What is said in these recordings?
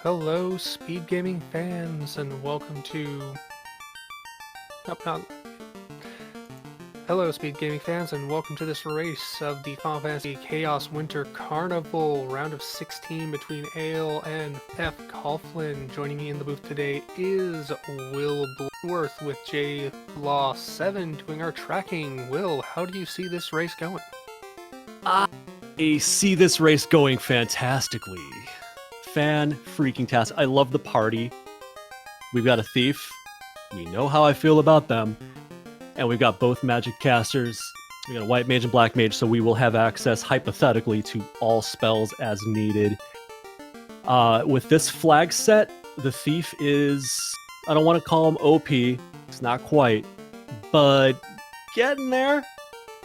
Hello, speed gaming fans, and welcome to. Nope, not. Hello, speed gaming fans, and welcome to this race of the Final Fantasy Chaos Winter Carnival round of 16 between Ale and fcoughlin. Joining me in the booth today is Will Bloodworth with Ro16 doing our tracking. Will, how do you see this race going? I see this race going fantastically. Fan-freaking-tastic. I love the party. We've got a thief. We know how I feel about them. And we've got both magic casters. We got a white mage and black mage, so we will have access, hypothetically, to all spells as needed. With this flag set, the thief is... I don't want to call him OP. It's not quite. But getting there.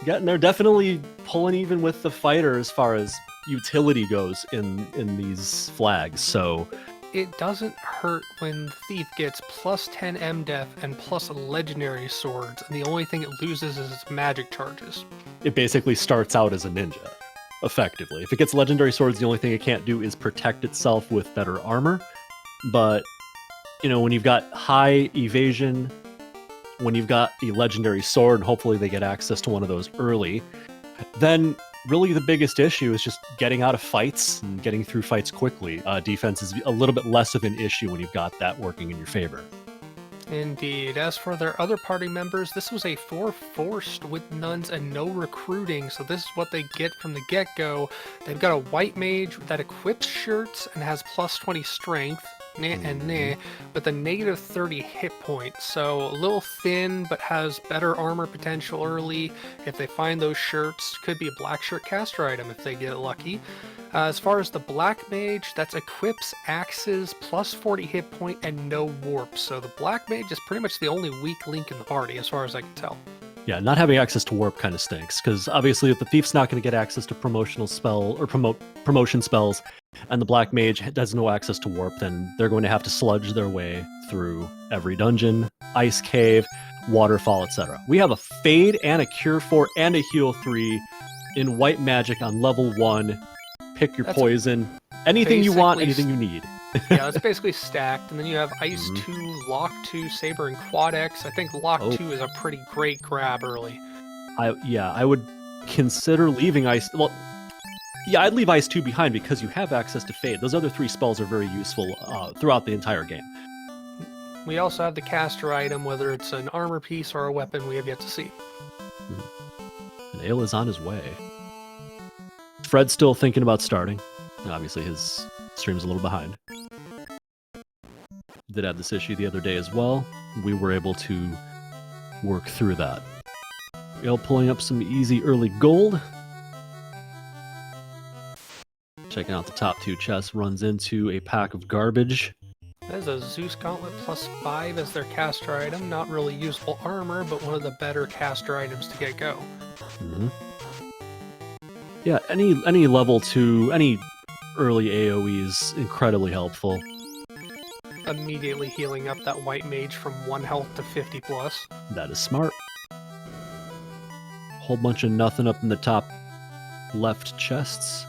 Getting there. Definitely pulling even with the fighter as far as utility goes in these flags, so... It doesn't hurt when the thief gets plus 10 MDef and plus legendary swords, and the only thing it loses is its magic charges. It basically starts out as a ninja, effectively. If it gets legendary swords, the only thing it can't do is protect itself with better armor. But, you know, when you've got high evasion, when you've got a legendary sword, and hopefully they get access to one of those early, then really the biggest issue is just getting out of fights and getting through fights quickly. Defense is a little bit less of an issue when you've got that working in your favor. Indeed. As for their other party members, this was a 4 forced with nuns and no recruiting, so this is what they get from the get-go. They've got a white mage that equips shirts and has plus 20 strength, with a negative 30 hit points, so a little thin but has better armor potential early. If they find those shirts, could be a black shirt caster item if they get lucky. As far as the black mage, that's equips axes, plus 40 hit point, and no warp, so the black mage is pretty much the only weak link in the party as far as I can tell. Yeah, not having access to warp kind of stinks, because obviously if the thief's not going to get access to promotional spell or promotion spells, and the black mage has no access to warp, then they're going to have to sludge their way through every dungeon, ice cave, waterfall, etc. We have a fade and a cure 4 and a heal 3 in white magic on level 1. Pick your poison, anything you want, anything you need. Yeah, that's basically stacked. And then you have Ice 2, Lock 2, Saber, and Quad X. I think Lock 2 is a pretty great grab early. I would consider leaving Ice... Well, yeah, I'd leave Ice 2 behind because you have access to Fade. Those other 3 spells are very useful throughout the entire game. We also have the caster item, whether it's an armor piece or a weapon, we have yet to see. And Ale is on his way. Fred's still thinking about starting. Obviously, his stream's a little behind. Did have this issue the other day as well. We were able to work through that. Ale pulling up some easy early gold. Checking out the top 2 chests, runs into a pack of garbage. There's a Zeus Gauntlet plus 5 as their caster item. Not really useful armor, but one of the better caster items to get go. Yeah, any level 2, any early AoE is incredibly helpful. Immediately healing up that white mage from 1 health to 50 plus. That is smart. Whole bunch of nothing up in the top left chests.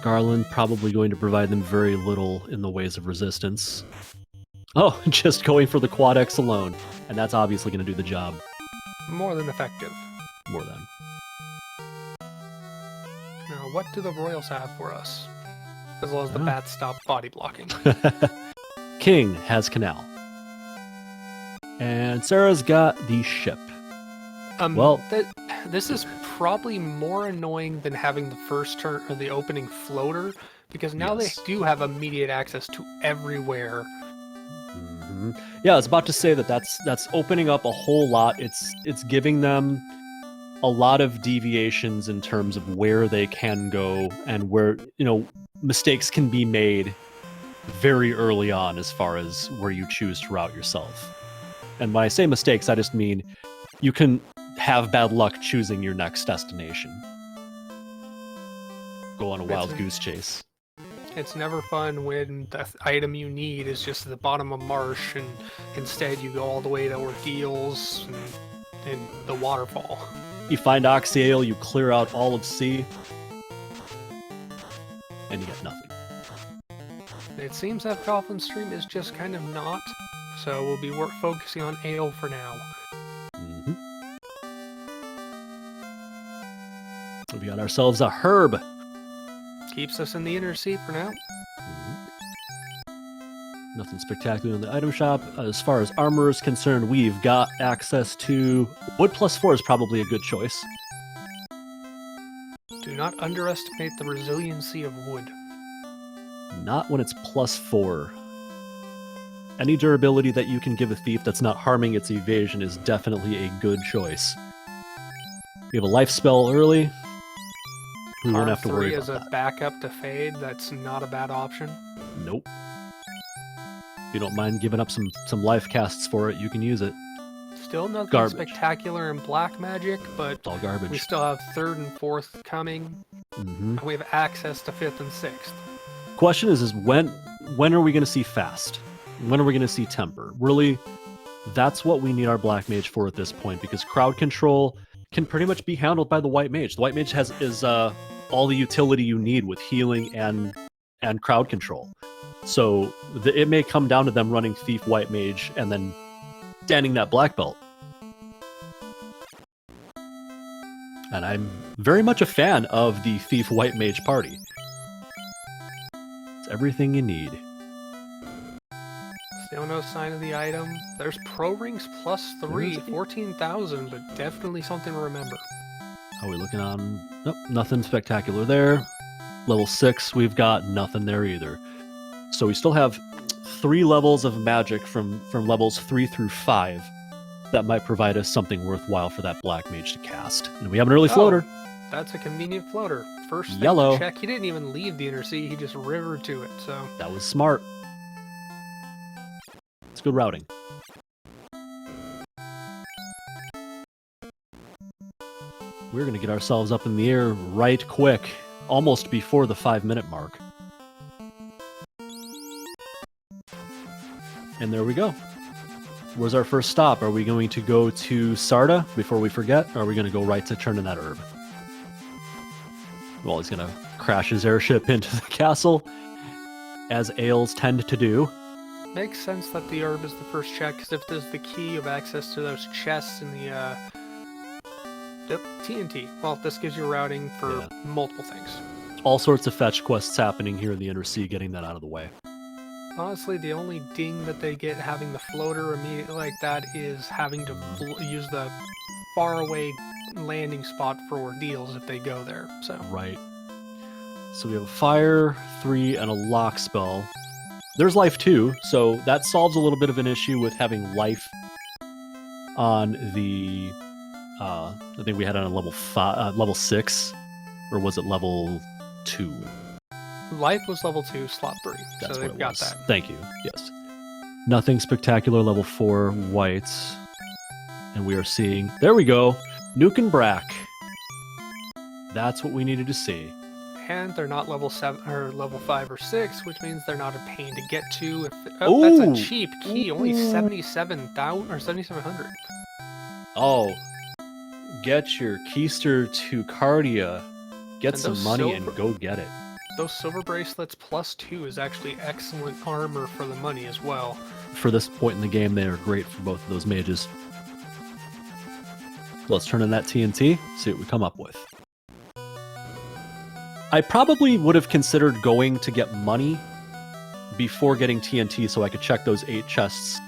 Garland probably going to provide them very little in the ways of resistance. Oh, just going for the Quad X alone. And that's obviously going to do the job. More than effective. More than. Now, what do the Royals have for us? As well as the bats stop body blocking. King has Canal. And Sarah's got the ship. This is probably more annoying than having the first turn or the opening floater, because now they do have immediate access to everywhere. Yeah, I was about to say that's opening up a whole lot. It's giving them a lot of deviations in terms of where they can go and where, you know, mistakes can be made very early on as far as where you choose to route yourself. And when I say mistakes, I just mean you can have bad luck choosing your next destination. Go on a wild goose chase. It's never fun when the item you need is just at the bottom of marsh, and instead you go all the way to ordeals and the waterfall. You find Oxyale, you clear out all of C, and you get nothing. It seems that fcoughlin stream is just kind of not, so we'll be focusing on ale for now. Mm-hmm. We got ourselves a herb. Keeps us in the inner seat for now. Nothing spectacular in the item shop. As far as armor is concerned, we've got access to... Wood +4 is probably a good choice. Do not underestimate the resiliency of wood. Not when it's +4. Any durability that you can give a thief that's not harming its evasion is definitely a good choice. We have a life spell early. We won't have to worry about as a backup to fade, that's not a bad option. Nope. If you don't mind giving up some life casts for it, you can use it. Still nothing Garbage. Spectacular in black magic, but It's all garbage. we still have 3rd and 4th coming. Mm-hmm. And we have access to 5th and 6th. Question is when are we going to see fast? When are we going to see temper? Really, that's what we need our black mage for at this point, because crowd control can pretty much be handled by the white mage. The white mage is all the utility you need with healing and crowd control. So it may come down to them running thief, white mage, and then standing that black belt. And I'm very much a fan of the thief, white mage party. It's everything you need. Still no sign of the item. There's pro rings +3, 14,000, but definitely something to remember. How are we looking on? Nope, nothing spectacular there. Level 6, we've got nothing there either. So we still have 3 levels of magic from levels 3 through 5 that might provide us something worthwhile for that black mage to cast. And we have an early floater. That's a convenient floater. First thing Yellow. to check, he didn't even leave the inner sea, he just rivered to it, so... That was smart. It's good routing. We're going to get ourselves up in the air right quick, almost before the 5-minute mark. And there we go. Where's our first stop? Are we going to go to Sarda before we forget? Or are we going to go right to turn in that herb? Well, he's going to crash his airship into the castle, as ales tend to do. Makes sense that the herb is the first check, because if there's the key of access to those chests in the, TNT. Well, this gives you routing for multiple things. All sorts of fetch quests happening here in the Inner Sea, getting that out of the way. Honestly, the only ding that they get having the floater immediately like that is having to use the faraway landing spot for ordeals if they go there. So Right. So we have a fire, 3, and a lock spell. There's life 2, so that solves a little bit of an issue with having life on the... I think we had it on level 6, or was it level 2? life was level 2, slot 3. That's so what they've it got was. that. Thank you. Yes. Nothing spectacular. Level 4 whites, and we are seeing. There we go. Nuke and Brack. That's what we needed to see. And they're not level 7 or level 5 or 6, which means they're not a pain to get to. That's a cheap key, only 77,000 or 7,700. Oh, get your keister to Cardia, get And some those money, silver- and go get it. Those silver bracelets +2 is actually excellent armor for the money as well. For this point in the game, they are great for both of those mages. Let's turn in that TNT, see what we come up with. I probably would have considered going to get money before getting TNT so I could check those 8 chests.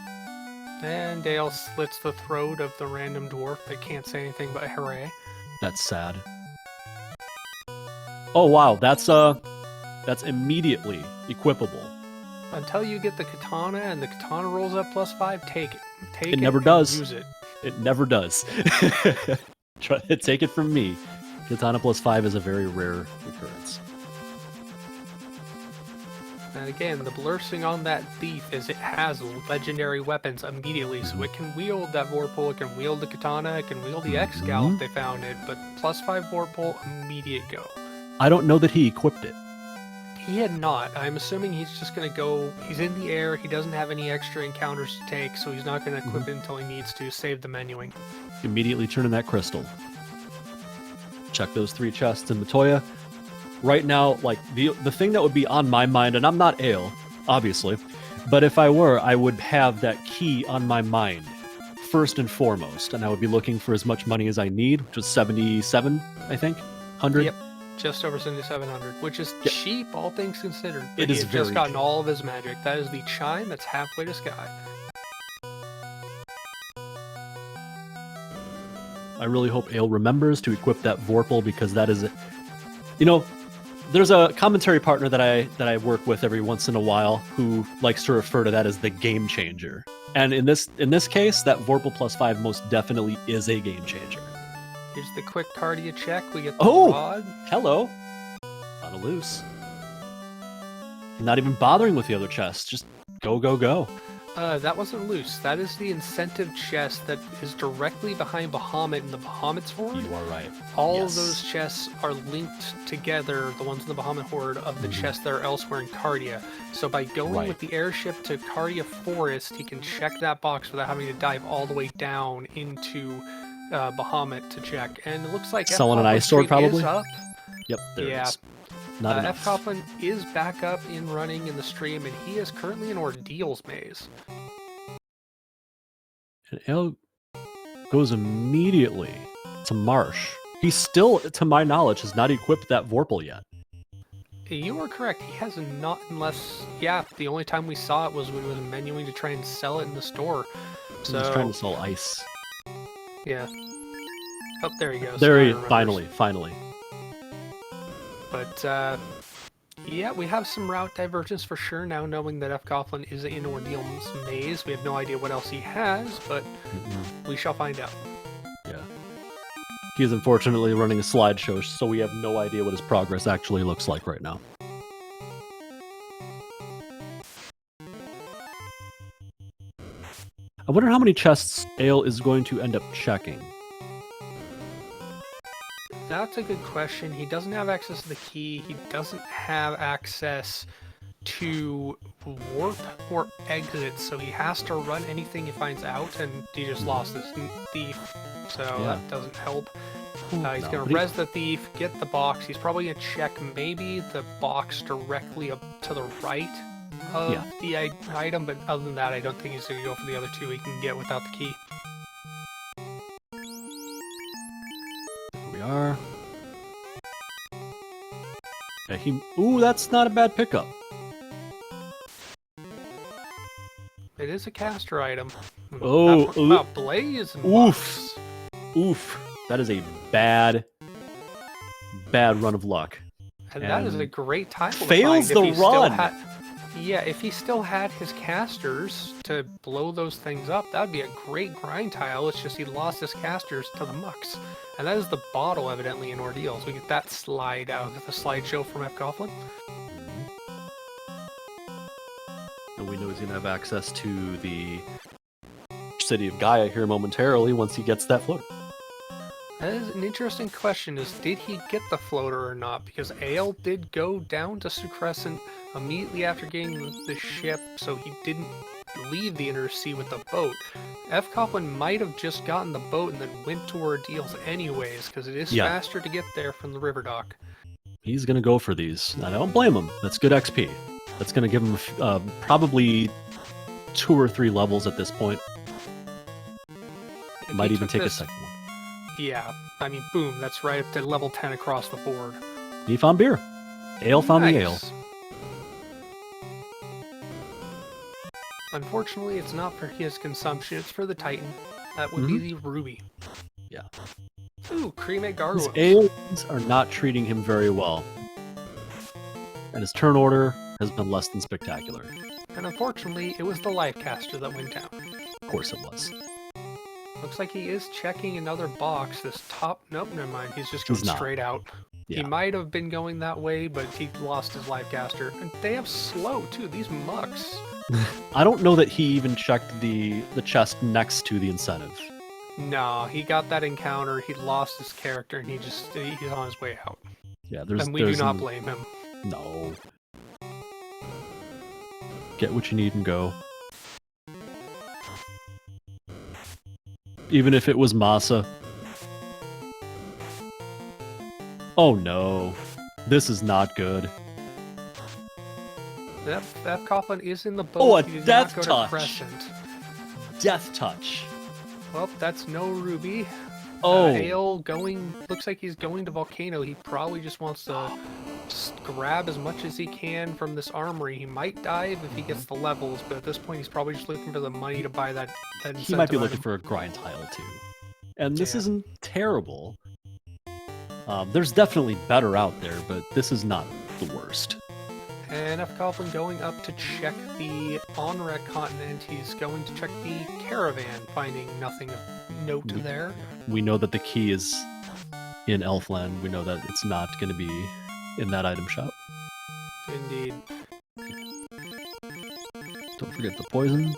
And Dale slits the throat of the random dwarf that can't say anything but hooray. That's sad. Oh wow, that's immediately equipable. Until you get the katana and the katana rolls up +5, take it. Take It never and does. Use it. It never does. Try to take it from me. Katana +5 is a very rare occurrence. And again, the blursing on that thief is it has legendary weapons immediately, so it can wield that vorpal, it can wield the katana, it can wield the X-Gal if they found it, but +5 vorpal, immediate go. I don't know that he equipped it. He had not. I'm assuming he's just going to go, he's in the air, he doesn't have any extra encounters to take, so he's not going to equip it until he needs to save the menuing. Immediately turn in that crystal. Check those 3 chests in Matoya. Right now, like the thing that would be on my mind, and I'm not Ale, obviously. But if I were, I would have that key on my mind first and foremost, and I would be looking for as much money as I need, which was 77, I think, 100. Yep, just over 7,700, which is cheap, all things considered. But It is he had just very gotten cheap. all of his magic. That is the chime that's halfway to sky. I really hope Ale remembers to equip that Vorpal, because that is, you know, there's a commentary partner that I work with every once in a while who likes to refer to that as the game changer. And in this case, that Vorpal +5 most definitely is a game changer. Here's the quick Cardia check. We get the Oh! rod. Hello. Found a loose. Not even bothering with the other chests. Just go, go, go. That wasn't loose. That is the incentive chest that is directly behind Bahamut in the Bahamut's Horde. You are right. All Yes. of those chests are linked together, the ones in the Bahamut Horde, of the chests that are elsewhere in Cardia. So by going Right. with the airship to Cardia Forest, he can check that box without having to dive all the way down into Bahamut to check. And it looks like Selling an F-Coughlin ice sword, Street is probably? up. Yep, there Yeah. it is. Not enough. F-Coughlin is back up in running in the stream, and he is currently in Ordeal's maze. And Ale goes immediately to Marsh. He still, to my knowledge, has not equipped that Vorpal yet. You are correct. He has not, unless, yeah, the only time we saw it was when he was menuing to try and sell it in the store. So, He's trying to sell ice. yeah. Oh, there he goes. There Now he, he remembers. finally. But, yeah, we have some route divergence for sure now, knowing that F-Coughlin is in Ordeal's maze. We have no idea what else he has, but we shall find out. Yeah. He is unfortunately running a slideshow, so we have no idea what his progress actually looks like right now. I wonder how many chests Ale is going to end up checking. That's a good question. He doesn't have access to the key. He doesn't have access to warp or exit, so he has to run anything he finds out, and he just lost his thief, so Yeah. that doesn't help. He's No, going but to he- res the thief, get the box. He's probably going to check maybe the box directly up to the right of Yeah. the item, but other than that, I don't think he's going to go for the other two he can get without the key. Here we are. Yeah, ooh, that's not a bad pickup. It is a caster item. Oh, Wow, Blaze and oof. Box. Oof. That is a bad run of luck. And that is a And great title to fails find if the he still run. yeah, if he still had his casters to blow those things up, that'd be a great grind tile. It's just he lost his casters to the mucks. And that is the bottle, evidently, in Ordeals. We get that slide out of the slideshow from F-Coughlin. And we know he's going to have access to the city of Gaia here momentarily once he gets that float. That is an interesting question, is did he get the floater or not? Because Ale did go down to Sucrescent immediately after getting the ship, so he didn't leave the inner sea with the boat. F-Coughlin might have just gotten the boat and then went to Ordeals anyways, because it is Yeah. faster to get there from the river dock. He's going to go for these. I don't blame him. That's good XP. That's going to give him probably 2 or 3 levels at this point. If Might he even took take a this- second one. Yeah, I mean, boom, that's right up to level 10 across the board. He found beer. Ale found the ale. Nice. Unfortunately, it's not for his consumption, it's for the Titan. That would be the Ruby. Yeah. Ooh, creme His gargoyles. aliens are not treating him very well. And his turn order has been less than spectacular. And unfortunately, it was the life caster that went down. Of course it was. Looks like he is checking another box. This top... Nope, never mind. He's just going He's not. straight out. He Yeah. might have been going that way, but he lost his life caster. And they have slow, too. These mucks. I don't know that he even checked the chest next to the incentive. No, he got that encounter. He lost his character, and he's on his way out. Yeah, there's And we do not an- blame him. No. Get what you need and go. Even if it was Masa. Oh no. This is not good. That Coughlin is in the boat. Oh, a He did death not go to touch. Crescent. Death touch. Well, that's no Ruby. Oh. Ale looks like he's going to Volcano. He probably just wants to grab as much as he can from this armory. He might dive if he gets the levels, but at this point he's probably just looking for the money to buy that He might be incentive looking item. for a grind tile too. And this Yeah. isn't terrible. There's definitely better out there, but this is not the worst. And F. Coughlin going up to check the on-rec continent. He's going to check the caravan, finding nothing of note there. We know that the key is in Elfland. We know that it's not going to be in that item shop. Indeed. Don't forget the poison.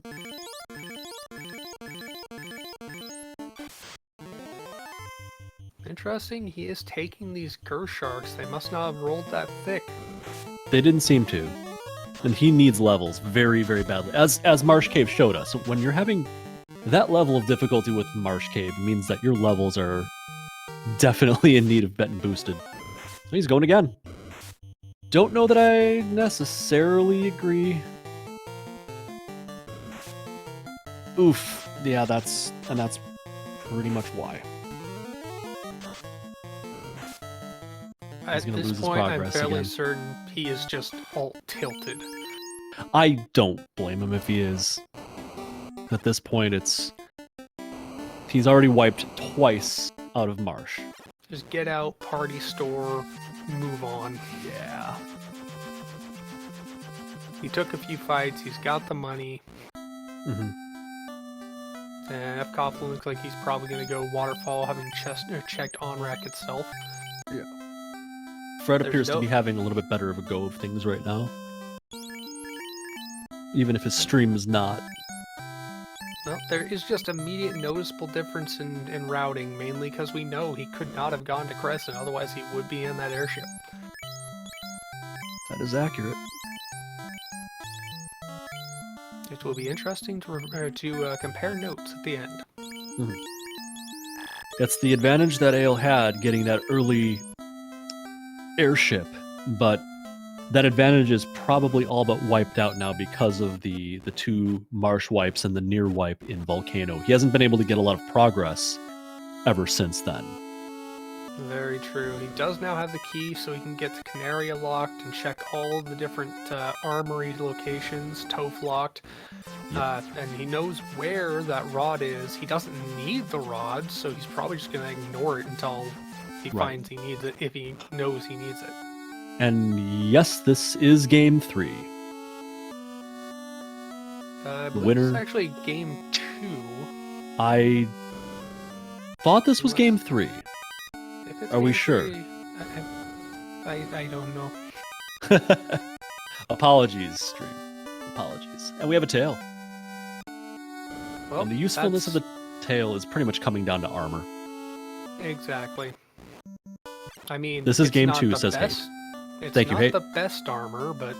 Interesting, he is taking these Gersharks. They must not have rolled that thick. They didn't seem to. And he needs levels very, very badly. As Marsh Cave showed us, when you're having that level of difficulty with Marsh Cave, it means that your levels are definitely in need of getting boosted. So he's going again. Don't know that I necessarily agree. Oof. Yeah, that's pretty much why. At gonna this lose his point, I'm progress fairly again. certain he is just alt tilted. I don't blame him if he is. At this point, he's already wiped twice out of Marsh. Just get out, party store, move on. Yeah. He took a few fights, he's got the money, Mm-hmm. and F. Coughlin looks like he's probably going to go Waterfall, having checked on-rack itself. Fred There's appears to no- be having a little bit better of a go of things right now. Even if his stream is not. Well, there is just immediate noticeable difference in routing, mainly because we know he could not have gone to Crescent, otherwise he would be in that airship. That is accurate. It will be interesting to compare notes at the end. It's the advantage that Ale had getting that early airship, but that advantage is probably all but wiped out now because of the two marsh wipes and the near wipe in Volcano. He hasn't been able to get a lot of progress ever since then. Very true. He does now have the key, so he can get to Canaria locked and check all of the different armory locations, Toph locked. And he knows where that rod is. He doesn't need the rod, so he's probably just going to ignore it until he finds he needs it, if he knows he needs it. And yes, this is game 3. I believe Winner. This is actually game 2. I thought this was game 3. If it's Are we game sure? 3, I don't know. Apologies, stream. Apologies. And we have a tail. Well, And the usefulness of the tail is pretty much coming down to armor. Exactly. I mean, This is it's game not 2, the says Hate. best- It's Thank you, not Hate. the best armor, but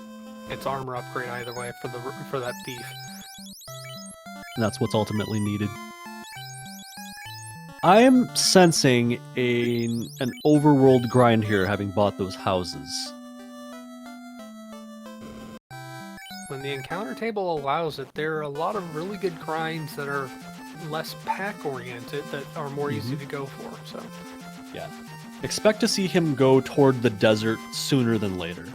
it's armor upgrade either way for that thief. And that's what's ultimately needed. I am sensing an overworld grind here, having bought those houses. When the encounter table allows it, there are a lot of really good grinds that are less pack-oriented that are more easy to go for, so... Yeah. Expect to see him go toward the desert sooner than later.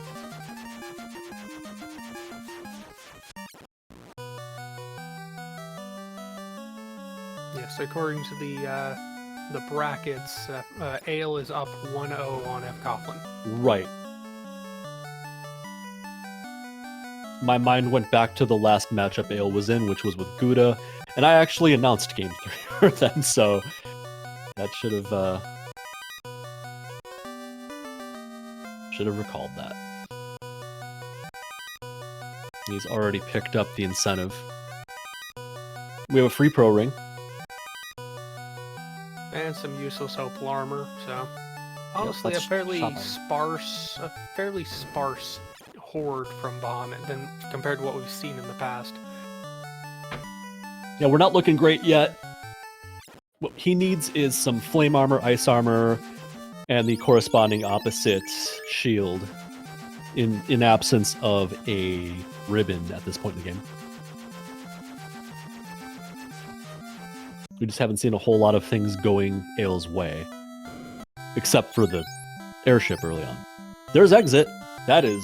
Yes, according to the brackets, Ale is up 1-0 on F. Coughlin. Right. My mind went back to the last matchup Ale was in, which was with Gouda, and I actually announced Game 3 for them, so that should have recalled that. He's already picked up the incentive. We have a free pro ring. And some useless opal armor, so... Honestly, let's a fairly shop sparse horde from Bahamut than compared to what we've seen in the past. Yeah, we're not looking great yet. What he needs is some flame armor, ice armor, and the corresponding opposite shield. in absence of a ribbon at this point in the game. We just haven't seen a whole lot of things going Ale's way, except for the airship early on. There's exit. That is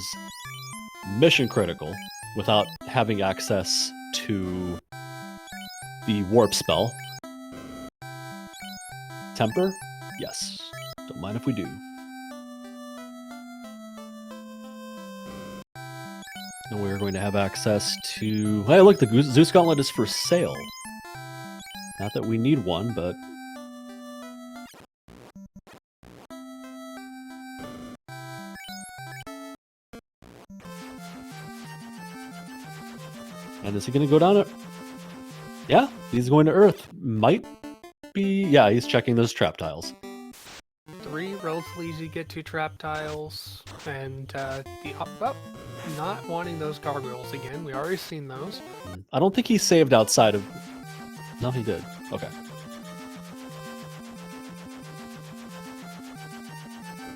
mission critical without having access to the warp spell. Temper? Yes. Don't mind if we do. And we're going to have access to... Hey, look, the Zeus Gauntlet is for sale. Not that we need one, but... And is he going to go down? Yeah, he's going to Earth. Might be... Yeah, he's checking those trap tiles. 3 relatively easy to get to trap tiles, and not wanting those gargoyles again. We already seen those. I don't think he saved outside of... No, he did. Okay.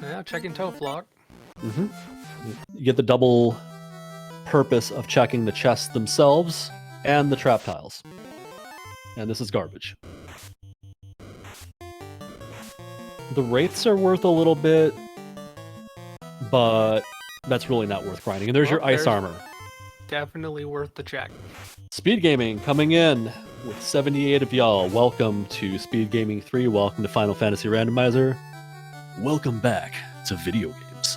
Yeah, checking toe flock. Mm-hmm. You get the double purpose of checking the chests themselves and the trap tiles. And this is garbage. The wraiths are worth a little bit, but that's really not worth grinding. And there's your ice armor. Definitely worth the check. Speed Gaming coming in with 78 of y'all. Welcome to Speed Gaming 3. Welcome to Final Fantasy Randomizer. Welcome back to video games.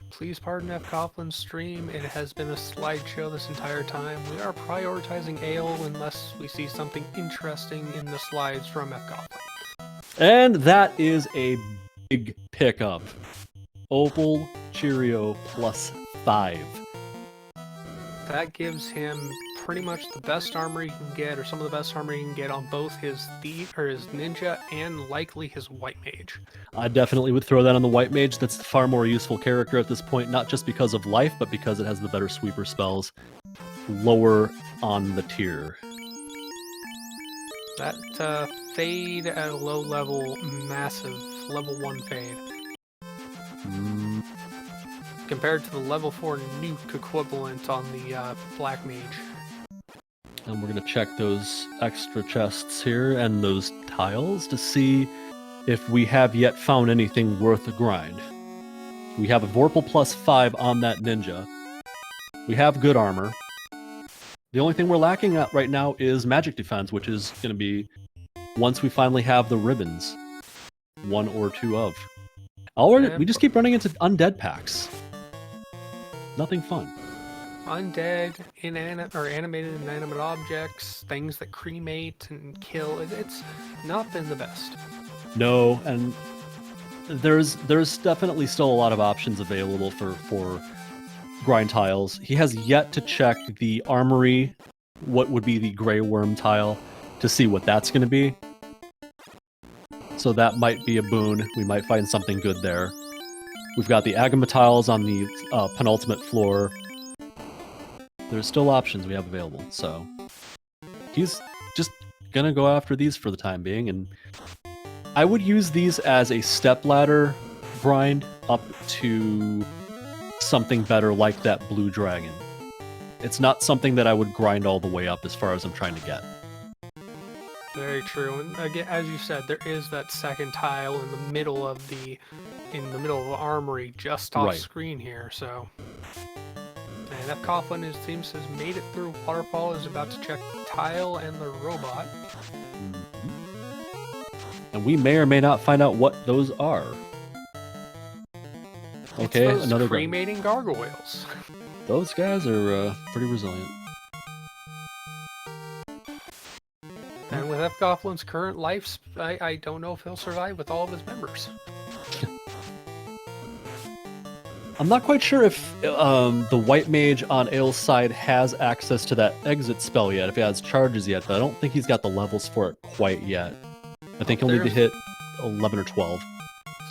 Please pardon fcoughlin stream. It has been a slideshow this entire time. We are prioritizing Ale unless we see something interesting in the slides from fcoughlin. And that is a big pickup. Opal Cheerio +5. That gives him pretty much the best armor he can get, or some of the best armor he can get on both his thief or his ninja and likely his white mage. I definitely would throw that on the white mage. That's the far more useful character at this point, not just because of life, but because it has the better sweeper spells lower on the tier. That fade at a low level, massive level 1 fade. Compared to the level 4 nuke equivalent on the black mage. And we're going to check those extra chests here and those tiles to see if we have yet found anything worth a grind. We have a Vorpal +5 on that ninja. We have good armor. The only thing we're lacking at right now is magic defense, which is going to be once we finally have the ribbons. 1 or 2 of. We just keep running into undead packs. Nothing fun. Undead, animated inanimate objects, things that cremate and kill. It's not been the best. No, and there's definitely still a lot of options available for grind tiles. He has yet to check the armory, what would be the Grey Worm tile, to see what that's going to be. So that might be a boon. We might find something good there. We've got the Agama tiles on the penultimate floor. There's still options we have available, so he's just gonna go after these for the time being, and I would use these as a stepladder grind up to something better like that blue dragon. It's not something that I would grind all the way up as far as I'm trying to get. Very true, and again, as you said, there is that second tile in the middle of the armory just off screen here, so. And fcoughlin, it seems, has made it through Waterfall, is about to check the tile and the robot. And we may or may not find out what those are. Okay, it's those another cremating gargoyles. Those guys are pretty resilient. And with fcoghlin's current life, I don't know if he'll survive with all of his members. I'm not quite sure if the white mage on Ale's side has access to that exit spell yet, if he has charges yet, but I don't think he's got the levels for it quite yet. I think he'll need to hit 11 or 12.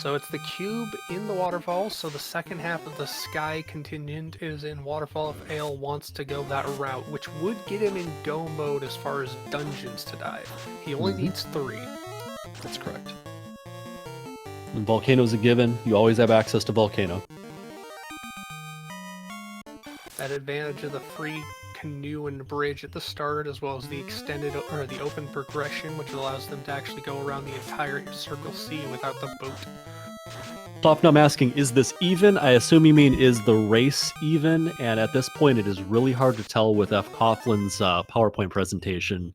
So it's the cube in the waterfall, so the second half of the sky contingent is in waterfall if Ale wants to go that route, which would get him in go mode as far as dungeons to dive. He only needs 3. That's correct. And Volcano's a given. You always have access to Volcano. That advantage of the free canoe and bridge at the start, as well as the extended or the open progression, which allows them to actually go around the entire Circle C without the boat. Often I'm asking, is this even? I assume you mean, is the race even? And at this point, it is really hard to tell with fcoughlин's PowerPoint presentation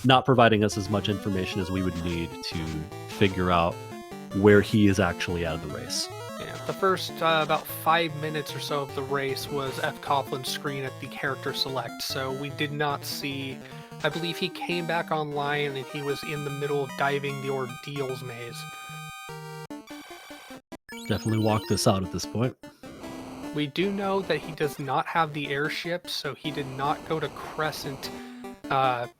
not providing us as much information as we would need to figure out where he is actually out of the race. Yeah, the first about 5 minutes or so of the race was fcoughlin's screen at the character select, so we did not see... I believe he came back online and he was in the middle of diving the Ordeals maze. Definitely walk this out at this point. We do know that he does not have the airship, so he did not go to Crescent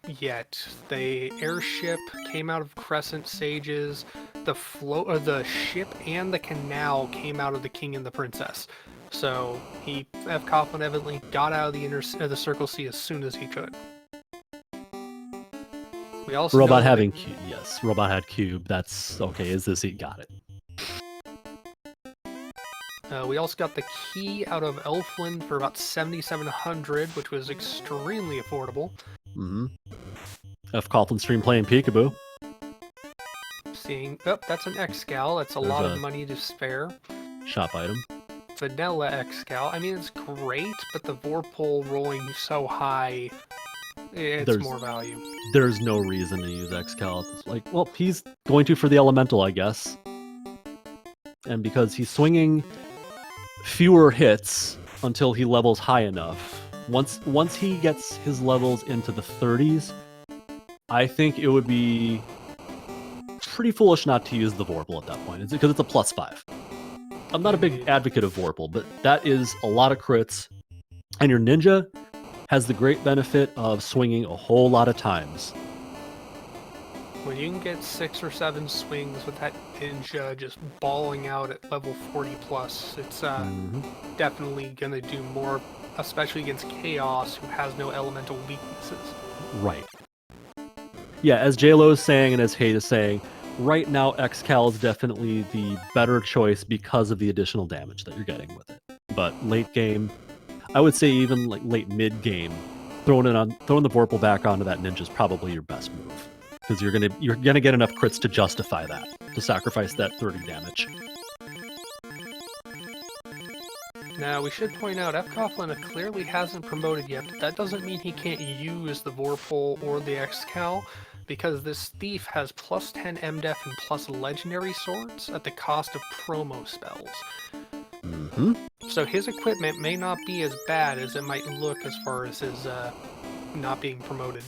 yet. The airship came out of Crescent Sages. The ship and the canal came out of the King and the Princess. So fcoughlin evidently got out of the Circle C as soon as he could. We also Robot having cube. Yes, Robot had cube. That's okay. Is this he got it? We also got the key out of Elfland for about 7,700, which was extremely affordable. Mm-hmm. fcoughlin stream playing Peekaboo. Seeing, oh, that's an X-Scal. That's a lot of money to spare. Shop item. Vanilla X-Scal. I mean, it's great, but the Vorpal rolling so high, it's more value. There's no reason to use X-Cal. It's like, well, he's going to for the elemental, I guess. And because he's swinging fewer hits until he levels high enough. Once he gets his levels into the 30s, I think it would be pretty foolish not to use the Vorpal at that point. It's because it's a +5. I'm not a big advocate of Vorpal, but that is a lot of crits. And your ninja has the great benefit of swinging a whole lot of times. When you can get 6 or 7 swings with that ninja just balling out at level 40 plus, it's definitely going to do more, especially against Chaos, who has no elemental weaknesses. Right. Yeah, as JLo is saying and as Hate is saying, right now X-Cal is definitely the better choice because of the additional damage that you're getting with it. But late game, I would say even like late mid game, throwing the Vorpal back onto that ninja is probably your best move. Because you're gonna get enough crits to justify that, to sacrifice that 30 damage. Now, we should point out, fcoughlin clearly hasn't promoted yet, but that doesn't mean he can't use the Vorpal or the X-Cal, because this thief has +10 MDef and plus legendary swords at the cost of promo spells. Mm-hmm. So his equipment may not be as bad as it might look as far as his not being promoted.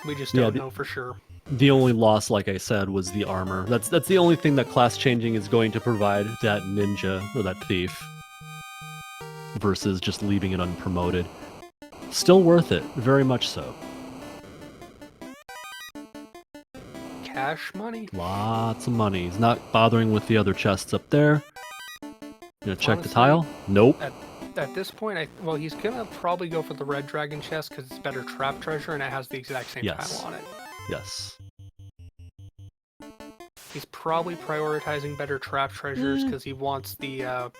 We just don't know for sure. The only loss, like I said, was the armor. That's the only thing that class changing is going to provide that ninja or that thief versus just leaving it unpromoted. Still worth it, very much so. Cash money. Lots of money. He's not bothering with the other chests up there. Gonna check Honestly, the tile? Nope. At this point, well, he's gonna probably go for the red dragon chest because it's better trap treasure and it has the exact same tile on it. Yes. He's probably prioritizing better trap treasures because he wants the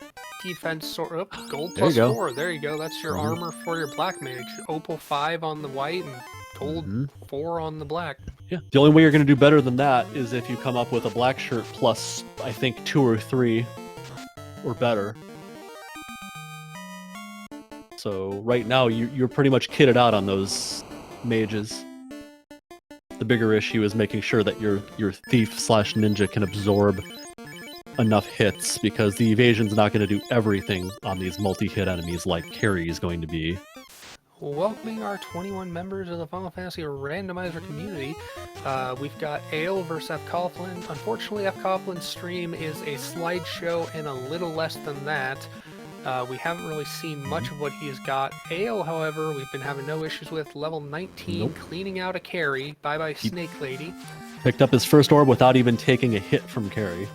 defense sword. Oh, gold +4. There you go. That's your armor for your black mage. Opal 5 on the white and gold 4 on the black. Yeah. The only way you're gonna do better than that is if you come up with a black shirt plus, I think, 2 or 3 or better. So right now you're pretty much kitted out on those mages. The bigger issue is making sure that your thief/ninja can absorb enough hits, because the evasion's not going to do everything on these multi-hit enemies like Carrie is going to be. Welcoming our 21 members of the Final Fantasy Randomizer community, we've got Ale versus fcoughlin. Unfortunately, fcoughlin's stream is a slideshow and a little less than that. We haven't really seen much of what he has got. Ale, however, we've been having no issues with. Level 19, cleaning out a carry. Bye-bye, Snake Lady. Picked up his first orb without even taking a hit from carry.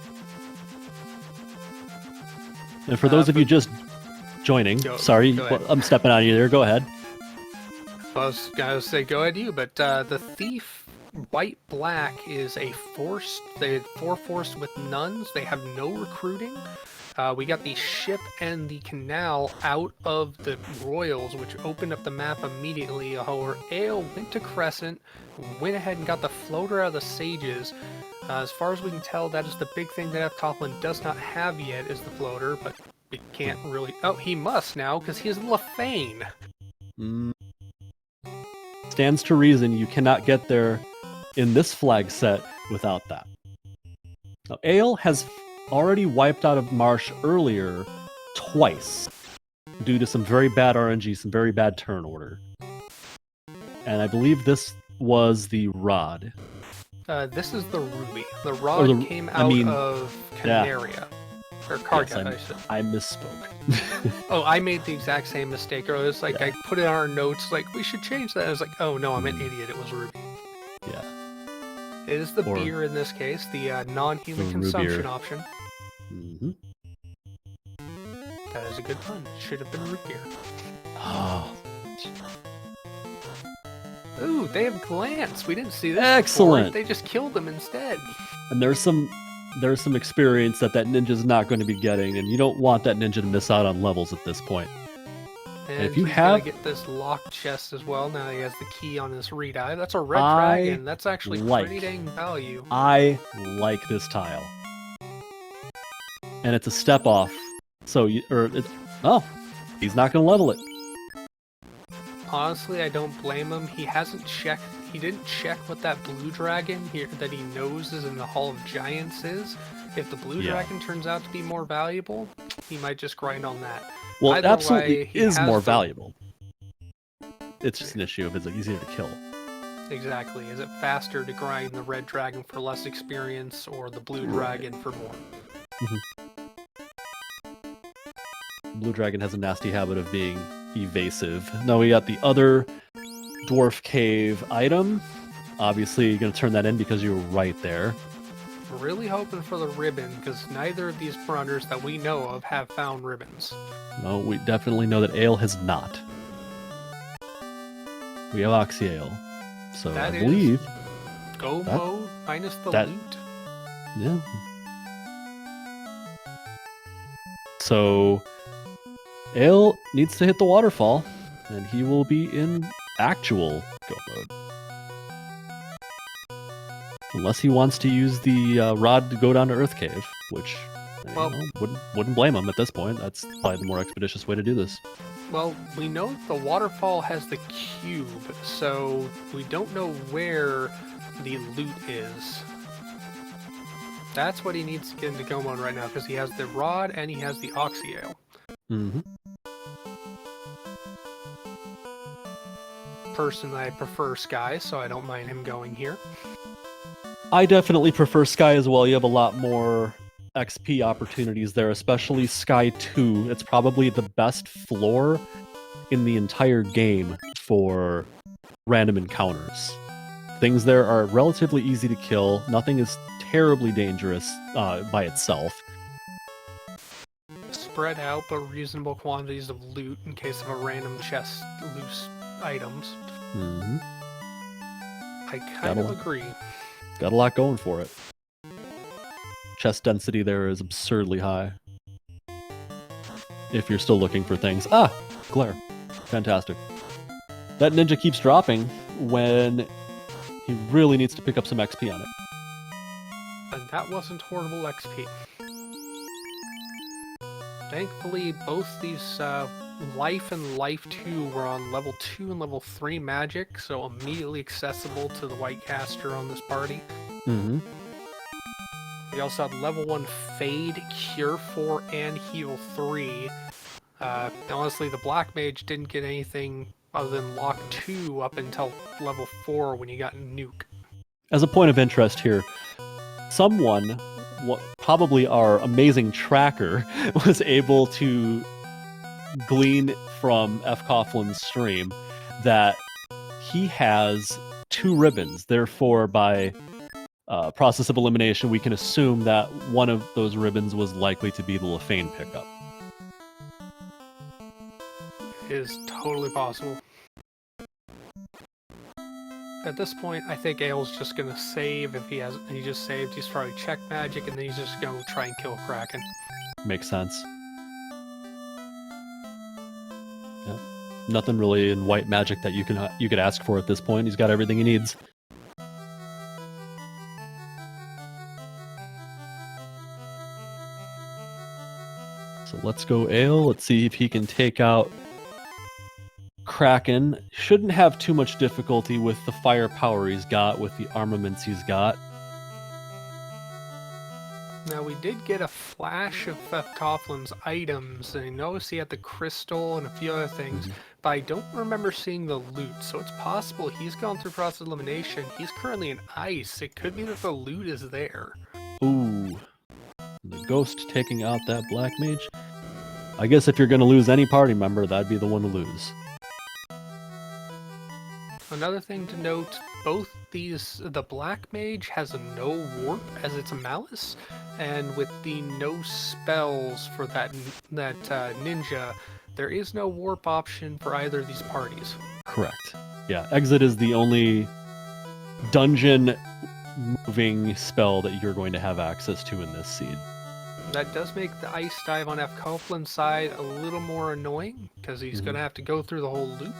And for those of you just joining, sorry, I'm stepping on you there. Go ahead. I was going to say go ahead you, but the thief White-black is a forced, they're 4 forced with nuns. They have no recruiting. We got the ship and the canal out of the royals, which opened up the map immediately. However, Ale went to Crescent, went ahead and got the floater out of the sages. As far as we can tell, that is the big thing that fcoughlin does not have yet, is the floater, but we can't really... Oh, he must now, because he has Lefane. Stands to reason you cannot get there in this flag set without that. Now, Ale has already wiped out of Marsh earlier twice due to some very bad RNG, some very bad turn order. And I believe this was the Rod. This is the Ruby. The Rod came out of Canaria. Or Carga, yes, I misspoke. Oh, I made the exact same mistake. Or it was like, I put it on our notes, like, we should change that. I was like, oh no, I'm an idiot. It was Ruby. Yeah. It is the beer in this case, the non-human consumption option. Mm-hmm. That is a good pun. It should have been root beer. Oh. Ooh, they have glance. We didn't see this. Excellent. Before. They just killed them instead. And there's some experience that ninja's not going to be getting, and you don't want that ninja to miss out on levels at this point. And if you he's have gonna get this locked chest as well. Now he has the key on this redive. That's a red dragon. That's actually pretty dang value. I like this tile, and it's a step off. So he's not going to level it. Honestly, I don't blame him. He hasn't checked. He didn't check what that blue dragon here that he knows is in the Hall of Giants is. If the blue dragon turns out to be more valuable, he might just grind on that. Well, it absolutely is more valuable. It's just an issue of it's easier to kill. Exactly. Is it faster to grind the red dragon for less experience or the blue dragon for more? Blue dragon has a nasty habit of being evasive. Now we got the other dwarf cave item. Obviously, you're going to turn that in because you were right there. Really hoping for the ribbon, because neither of these runners that we know of have found ribbons. No, we definitely know that Ale has not. We have Oxyale. So that I believe... Go mode minus the loot. Yeah. So Ale needs to hit the waterfall, and he will be in actual go mode. Unless he wants to use the rod to go down to Earth Cave, which wouldn't blame him at this point. That's probably the more expeditious way to do this. Well, we know the waterfall has the cube, so we don't know where the loot is. That's what he needs to get into go mode right now, because he has the rod and he has the Oxyale. Mm-hmm. Personally, I prefer Sky, so I don't mind him going here. I definitely prefer Sky as well. You have a lot more XP opportunities there, especially Sky 2. It's probably the best floor in the entire game for random encounters. Things there are relatively easy to kill. Nothing is terribly dangerous by itself. Spread out, but reasonable quantities of loot in case of a random chest loose items. Mm-hmm. I kind of agree. Got a lot going for it. Chest density there is absurdly high. If you're still looking for things. Ah! Glare. Fantastic. That ninja keeps dropping when he really needs to pick up some XP on it. And that wasn't horrible XP. Thankfully, both these Life and Life 2 were on level 2 and level 3 magic, so immediately accessible to the white caster on this party. Mm-hmm. We also had level 1 Fade, Cure 4, and Heal 3. Honestly, the Black Mage didn't get anything other than Lock 2 up until level 4 when you got Nuke. As a point of interest here, someone, probably our amazing tracker, was able to glean from fcougghlin's stream that he has 2 ribbons. Therefore, by process of elimination, we can assume that one of those ribbons was likely to be the Lefane pickup. It is totally possible. At this point, I think Ale's just gonna save. If he just saved, he's probably check magic, and then he's just gonna try and kill Kraken. Makes sense. Yeah. Nothing really in white magic that you could ask for at this point. He's got everything he needs. So let's go Ale. Let's see if he can take out Kraken. Shouldn't have too much difficulty with the firepower he's got, with the armaments he's got. Now, we did get a flash of fcoughlins' items, and I noticed he had the crystal and a few other things, but I don't remember seeing the loot, so it's possible he's gone through process of elimination. He's currently in ice. It could be that the loot is there. Ooh. The ghost taking out that black mage. I guess if you're going to lose any party member, that'd be the one to lose. Another thing to note, both these, the black mage has a no warp as it's a malice, and with the no spells for that ninja, there is no warp option for either of these parties. Correct. Yeah, exit is the only dungeon moving spell that you're going to have access to in this seed. That does make the ice dive on fcoughlin's side a little more annoying, because he's going to have to go through the whole loop.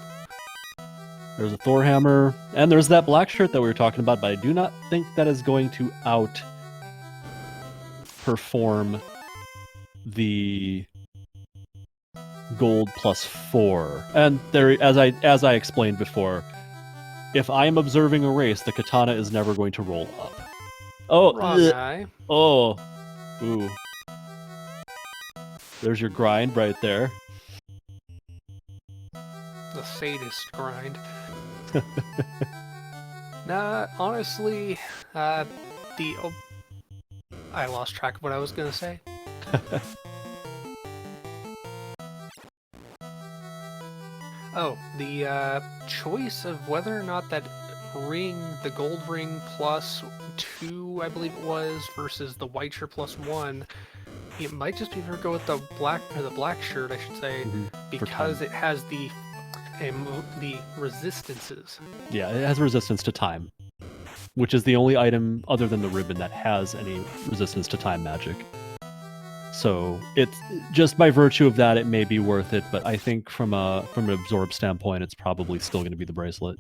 There's a Thor hammer, and there's that black shirt that we were talking about, but I do not think that is going to outperform the gold +4. And there, as I explained before, if I am observing a race, the katana is never going to roll up. Oh, Wrong eye. oh, ooh. There's your grind right there. The sadist grind. Nah, honestly, I lost track of what I was gonna say. Oh, the choice of whether or not that ring, the gold ring +2, I believe it was, versus the white shirt +1, it might just be better to go with the black shirt, I should say, because it has the resistances. Yeah, it has resistance to time, which is the only item other than the ribbon that has any resistance to time magic. So it's just by virtue of that, it may be worth it. But I think from an absorb standpoint, it's probably still going to be the bracelet.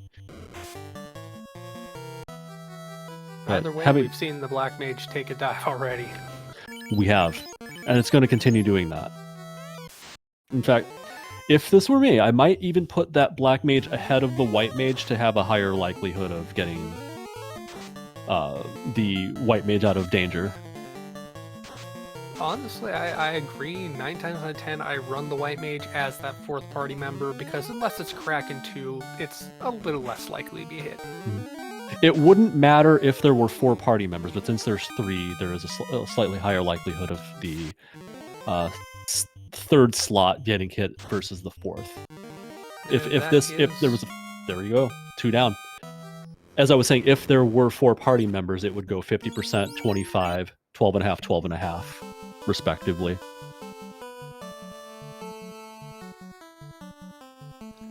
Either way, we've seen the black mage take a dive already. We have, and it's going to continue doing that. In fact, if this were me, I might even put that black mage ahead of the white mage to have a higher likelihood of getting the white mage out of danger. Honestly, I agree. 9 times out of 10, I run the white mage as that fourth party member, because unless it's Kraken 2, it's a little less likely to be hit. It wouldn't matter if there were 4 party members, but since there's 3, there is a slightly higher likelihood of the third slot getting hit versus the fourth. If there was there you go, 2 down. As I was saying, if there were 4 party members, it would go 50%, 25, 12.5, 12.5, respectively.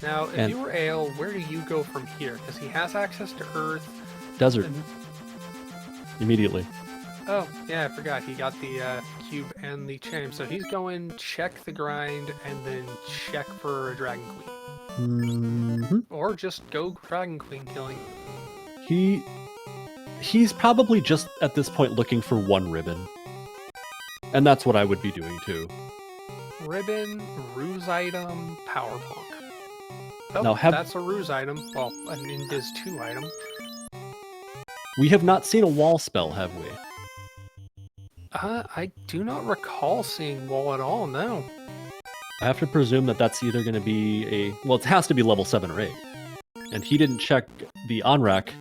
Now, if you were Ale, where do you go from here? Because he has access to Earth. Desert. Immediately. Oh, yeah, I forgot. He got the cube and the chain. So he's going check the grind and then check for a Dragon Queen. Or just go Dragon Queen killing. He's probably just at this point looking for 1 ribbon. And that's what I would be doing too. Ribbon, ruse item, power punk. Oh, now that's a ruse item. Well, a Ninja's 2 item. We have not seen a wall spell, have we? I do not recall seeing wall at all, no. I have to presume that that's either going to be well, it has to be level 7 or 8. And he didn't check the on-rack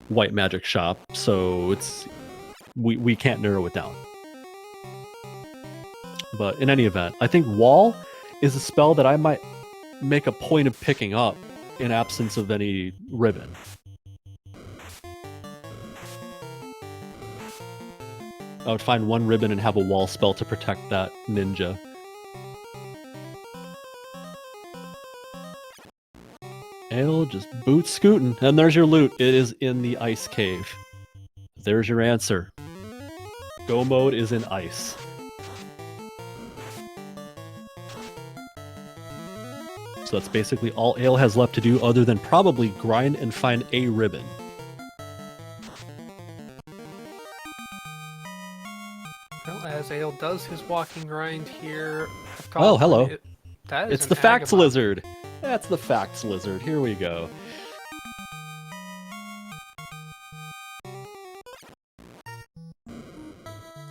white magic shop, so we can't narrow it down. But in any event, I think wall is a spell that I might make a point of picking up in absence of any ribbon. I would find 1 ribbon and have a wall spell to protect that ninja. Ale just boot scooting. And there's your loot. It is in the ice cave. There's your answer. Go mode is in ice. So that's basically all Ale has left to do other than probably grind and find a ribbon. Well, as Ale does his walking grind here. Oh, hello. That is It's an the facts Agabot. lizard. That's the facts lizard. Here we go.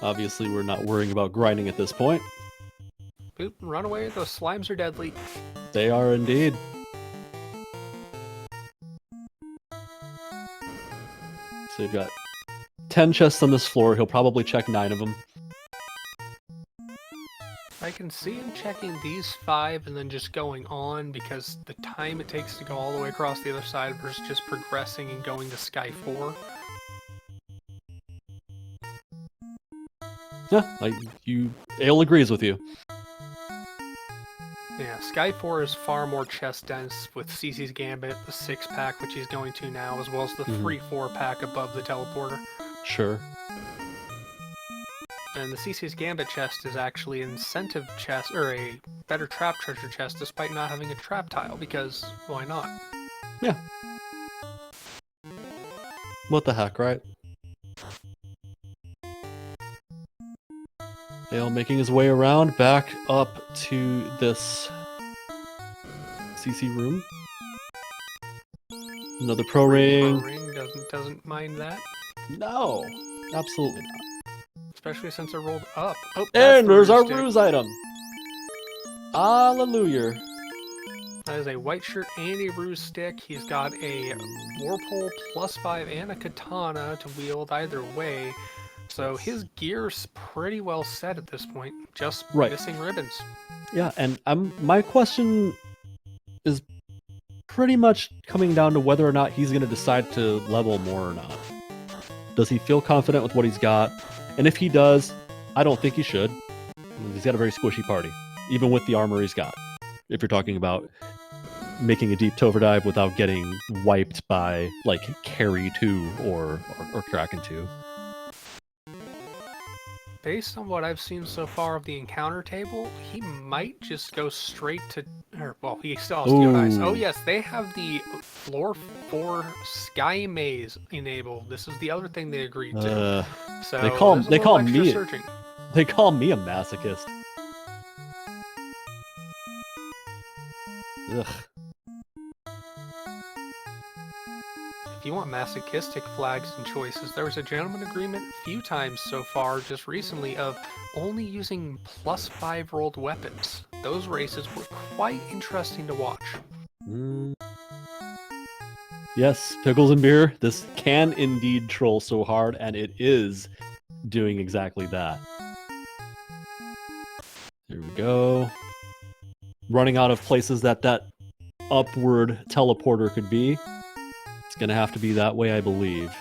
Obviously, we're not worrying about grinding at this point. Boop, run away, those slimes are deadly. They are indeed. So you've got 10 chests on this floor. He'll probably check 9 of them. I can see him checking these 5 and then just going on because the time it takes to go all the way across the other side versus just progressing and going to Sky 4. Yeah, Ale agrees with you. Yeah, Sky 4 is far more chest dense with CC's Gambit, the 6-pack, which he's going to now, as well as the free 4-pack above the teleporter. Sure. And the CC's Gambit chest is actually an incentive chest, or a better trap treasure chest, despite not having a trap tile, because why not? Yeah. What the heck, right? Ale making his way around back up to this CC room. Another pro ring. Pro ring doesn't mind that, No, absolutely not. especially since it rolled up. Oh, And there's our stick. ruse item. Hallelujah. That is a white shirt and a ruse stick. He's got a warpole +5 and a katana to wield either way. So his gear's pretty well set at this point. Just Right. missing ribbons. Yeah, and my question is pretty much coming down to whether or not he's going to decide to level more or not. Does he feel confident with what he's got? And if he does, I don't think he should. He's got a very squishy party, even with the armor he's got. If you're talking about making a deep Tover dive without getting wiped by, like, Carry 2 or Kraken 2. Based on what I've seen so far of the encounter table, he might just go straight to... well, he still has to go ice. Oh Ooh. yes, they have the floor 4 Sky Maze enabled. This is the other thing they agreed to. So they call there's a little extra me searching. They call me a masochist. Ugh. If you want masochistic flags and choices, there was a gentleman agreement a few times so far, just recently, of only using +5 rolled weapons. Those races were quite interesting to watch. Yes, pickles and beer. This can indeed troll so hard, and it is doing exactly that. There we go. Running out of places that upward teleporter could be. It's gonna have to be that way, I believe.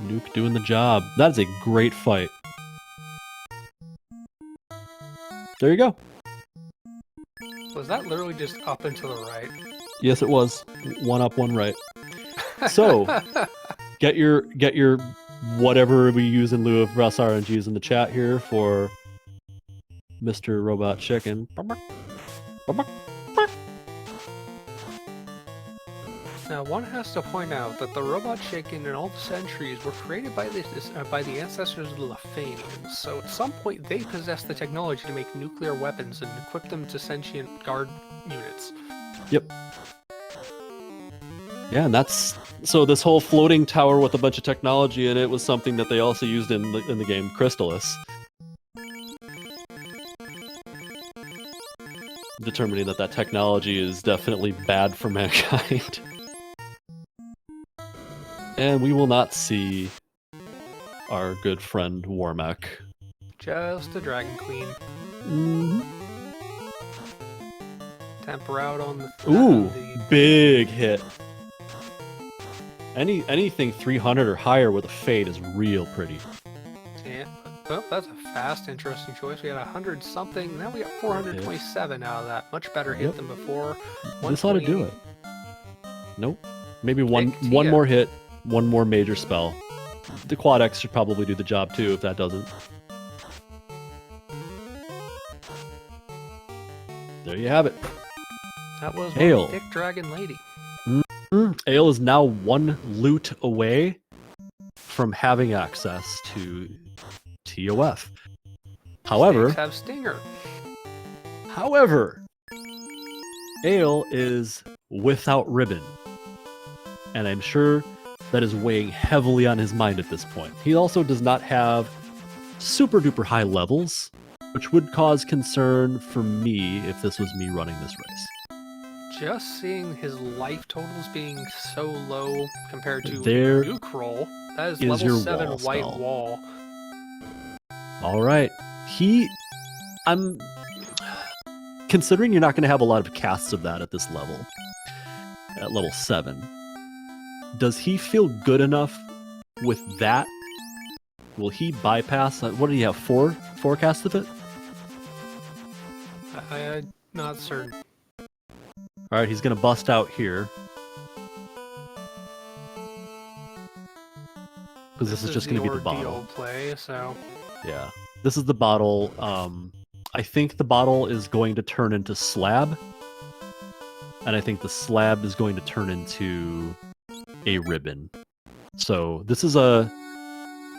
Nuke doing the job. That is a great fight. There you go. Was that literally just up and to the right? Yes, it was. One up, one right. So, get your whatever we use in lieu of Russ RNGs in the chat here for Mr. Robot Chicken. Now, one has to point out that the robot chicken and all the sentries were created by the ancestors of the Lefanians, so at some point they possessed the technology to make nuclear weapons and equip them to sentient guard units. Yep. Yeah, and that's... So this whole floating tower with a bunch of technology in it was something that they also used in the game Crystallis. Determining that technology is definitely bad for mankind. And we will not see our good friend Warmech. Just a Dragon Queen. Mm-hmm. Temper out on the... Ooh, big hit. Anything 300 or higher with a fade is real pretty. And oh, that's a fast, interesting choice. We had 100 something. Now we got 427 out of that. Much better hit Yep. than before. This ought to do 128. it. Nope. Maybe one Tia. more hit, one more major spell. The Quad X should probably do the job too if that doesn't. There you have it. That was Hail. one thick dragon lady. Ale is now one loot away from having access to TOF. However, Snakes have stinger. Ale is without ribbon. And I'm sure that is weighing heavily on his mind at this point. He also does not have super duper high levels, which would cause concern for me if this was me running this race. Just seeing his life totals being so low compared to There Nuke Roll, that is is level your 7 wall white spell. wall. All right. I'm considering you're not going to have a lot of casts of that at this level, at level 7. Does he feel good enough with that? Will he bypass? What do you have? Four casts of it? I'm not certain. All right, he's going to bust out here. Because this is just going to be the bottle. ordeal play, so Yeah. This is the bottle. I think the bottle is going to turn into slab. And I think the slab is going to turn into a ribbon. So this is a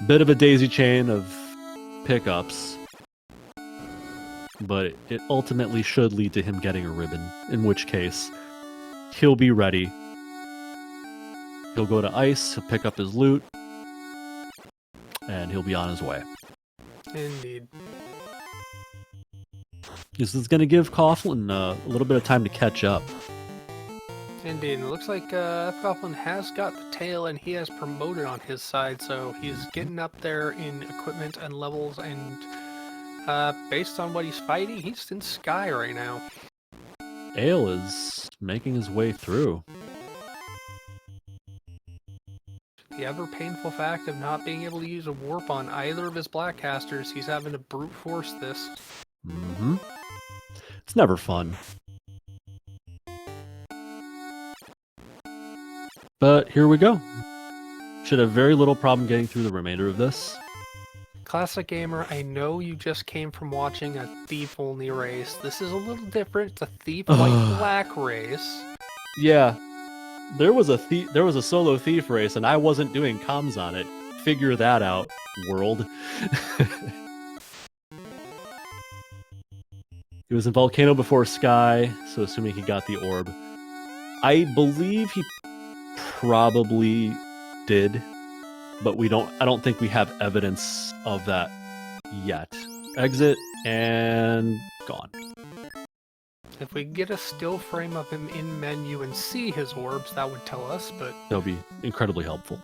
bit of a daisy chain of pickups. But it ultimately should lead to him getting a ribbon. In which case, he'll be ready. He'll go to ice, he'll pick up his loot. And he'll be on his way. indeed. This is going to give Coughlin a little bit of time to catch up. Indeed. It looks like fcoughlin has got the tail and he has promoted on his side, so he's getting up there in equipment and levels, and based on what he's fighting, he's in Sky right now. Ale is making his way through. The ever painful fact of not being able to use a warp on either of his black casters, he's having to brute force this. Mm-hmm. It's never fun. But here we go. Should have very little problem getting through the remainder of this. Classic Gamer, I know you just came from watching a thief-only race. This is a little different. It's a thief-white-black race. Yeah. There was a solo thief race, and I wasn't doing comms on it. Figure that out, world. He was in Volcano before Sky, so assuming he got the orb. I believe he probably did, but I don't think we have evidence of that yet. Exit and gone. If we get a still frame of him in menu and see his orbs, that would tell us, but That'll be incredibly helpful.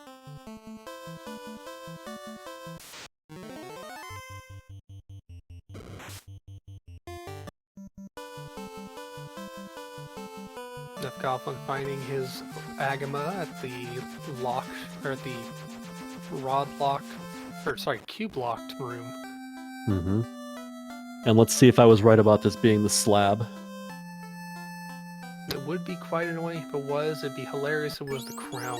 fcoughlin finding his Agama at the lock, or at the cube locked room. Mm-hmm. And let's see if I was right about this being the slab. It would be quite annoying if it was. It'd be hilarious if it was the crown.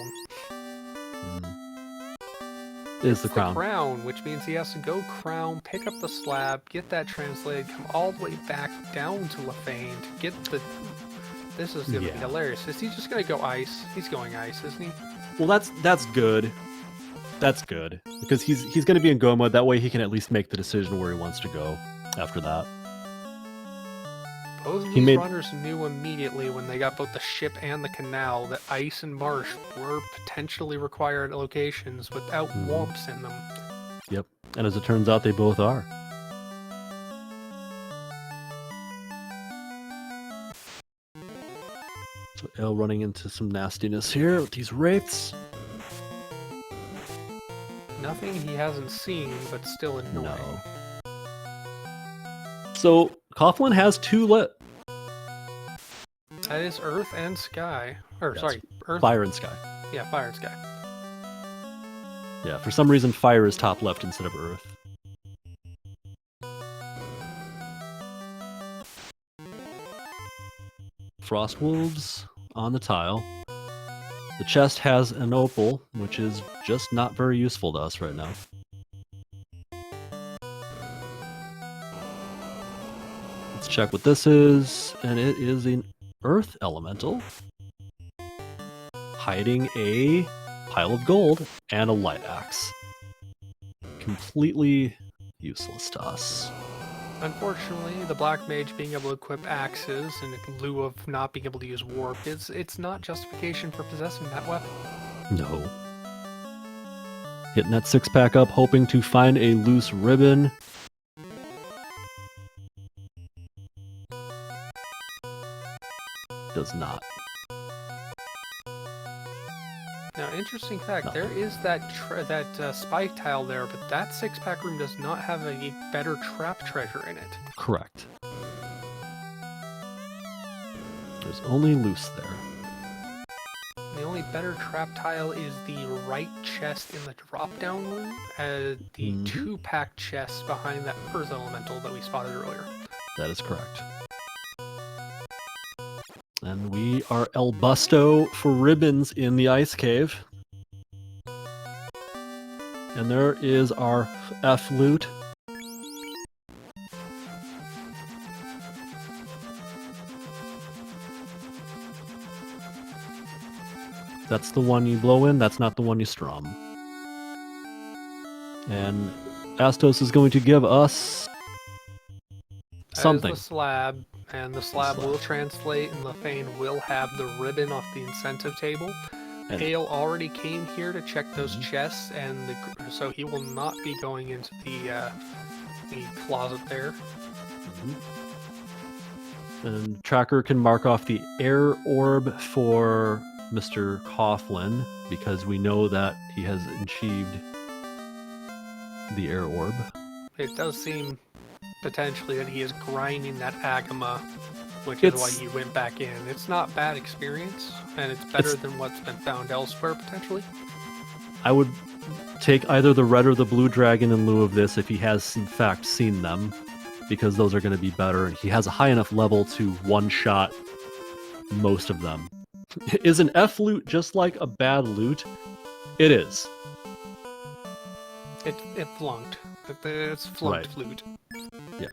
It is It's the crown. crown, which means he has to go crown, pick up the slab, get that translated, come all the way back down to Lefane to get the... This is gonna be Yeah. hilarious. Is he just gonna go ice? He's going ice, isn't he? Well, that's good. That's good because he's going to be in go mode. That way, he can at least make the decision where he wants to go after that. Both of He these made- runners knew immediately when they got both the ship and the canal that ice and marsh were potentially required locations without warps in them. Yep. And as it turns out, they both are. So L running into some nastiness here with these wraiths. Nothing he hasn't seen, but still annoying. No. So Coughlin has two lit. That is Earth and Sky. Or, That's sorry, Earth. Fire and Sky. Yeah, Fire and Sky. Yeah, for some reason fire is top left instead of earth. Frost Wolves on the tile. The chest has an opal, which is just not very useful to us right now. Let's check what this is, and it is an Earth Elemental hiding a pile of gold and a light axe. Completely useless to us. Unfortunately, the Black Mage being able to equip axes in lieu of not being able to use warp it's not justification for possessing that weapon. No. Hitting that 6-pack up, hoping to find a loose ribbon. Does not. Now, interesting fact, Nothing. there is that spike tile there, but that 6-pack room does not have a better trap treasure in it. Correct. There's only loose there. The only better trap tile is the right chest in the drop-down room, the 2-pack chest behind that Earth Elemental that we spotted earlier. That is correct. And we are El Busto for ribbons in the ice cave. And there is our F loot. That's the one you blow in, that's not the one you strum. And Astos is going to give us something. That is the slab, and the slab will translate, and Lefane will have the ribbon off the incentive table. And Hale already came here to check those chests, and so he will not be going into the closet there. And Tracker can mark off the air orb for Mr. Coughlin, because we know that he has achieved the air orb. It does seem potentially that he is grinding that Agama, which is why he went back in. It's not bad experience, and it's better than what's been found elsewhere, potentially. I would take either the red or the blue dragon in lieu of this if he has in fact seen them, because those are going to be better, and he has a high enough level to one-shot most of them. Is an F loot just like a bad loot? It is. It flunked. It's flunked flute. Yeah,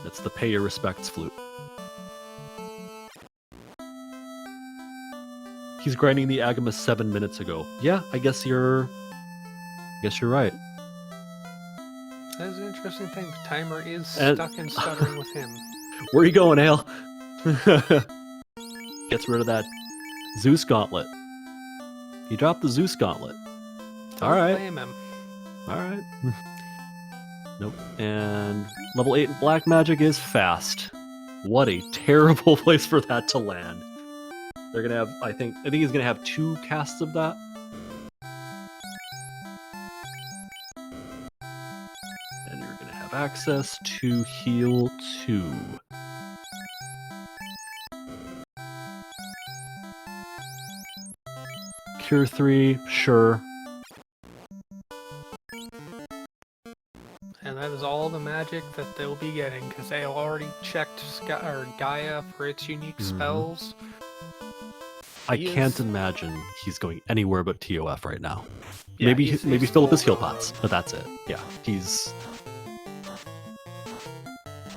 that's the pay your respects flute. He's grinding the Agama 7 minutes ago. Yeah, I guess you're right. That is an interesting thing. The timer is stuck and stuttering with him. Where are you going, Ale? Gets rid of that Zeus gauntlet. He dropped the Zeus gauntlet. Don't Alright. blame him. Alright. Nope. And level 8 black magic is fast. What a terrible place for that to land. They're gonna have, I think he's gonna have 2 casts of that. And you're gonna have access to heal 2. Cure 3, sure. And that is all the magic that they'll be getting, because they already checked Gaia for its unique spells. I can't imagine he's going anywhere but TOF right now. Yeah, maybe he's fill up his full heal pots, but that's it. Yeah, he's...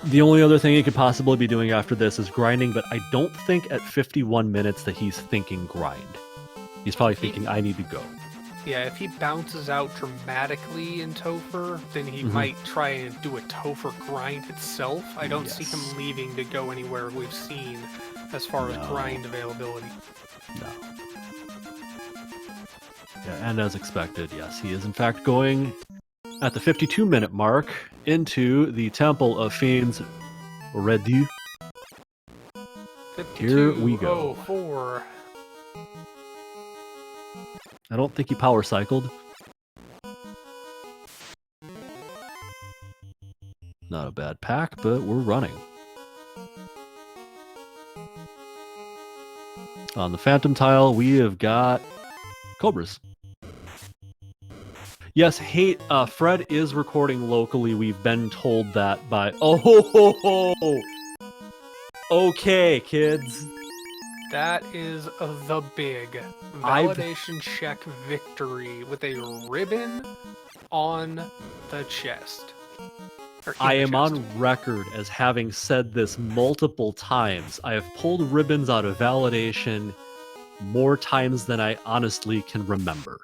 The only other thing he could possibly be doing after this is grinding, but I don't think at 51 minutes that he's thinking grind. He's probably thinking, I need to go. Yeah, if he bounces out dramatically in Topher, then he might try and do a Topher grind itself. I don't see him leaving to go anywhere we've seen as far as grind availability. No. Yeah, and as expected, yes, he is in fact going at the 52-minute mark into the Temple of Fiends Redu. Here we go. 52:04. I don't think he power cycled. Not a bad pack, but we're running. On the Phantom tile, we have got Cobras. Yes, Fred is recording locally. We've been told that by... Oh, ho, ho, ho. Okay, kids. That is the big validation check victory with a ribbon on the chest. I am on record as having said this multiple times. I have pulled ribbons out of validation more times than I honestly can remember.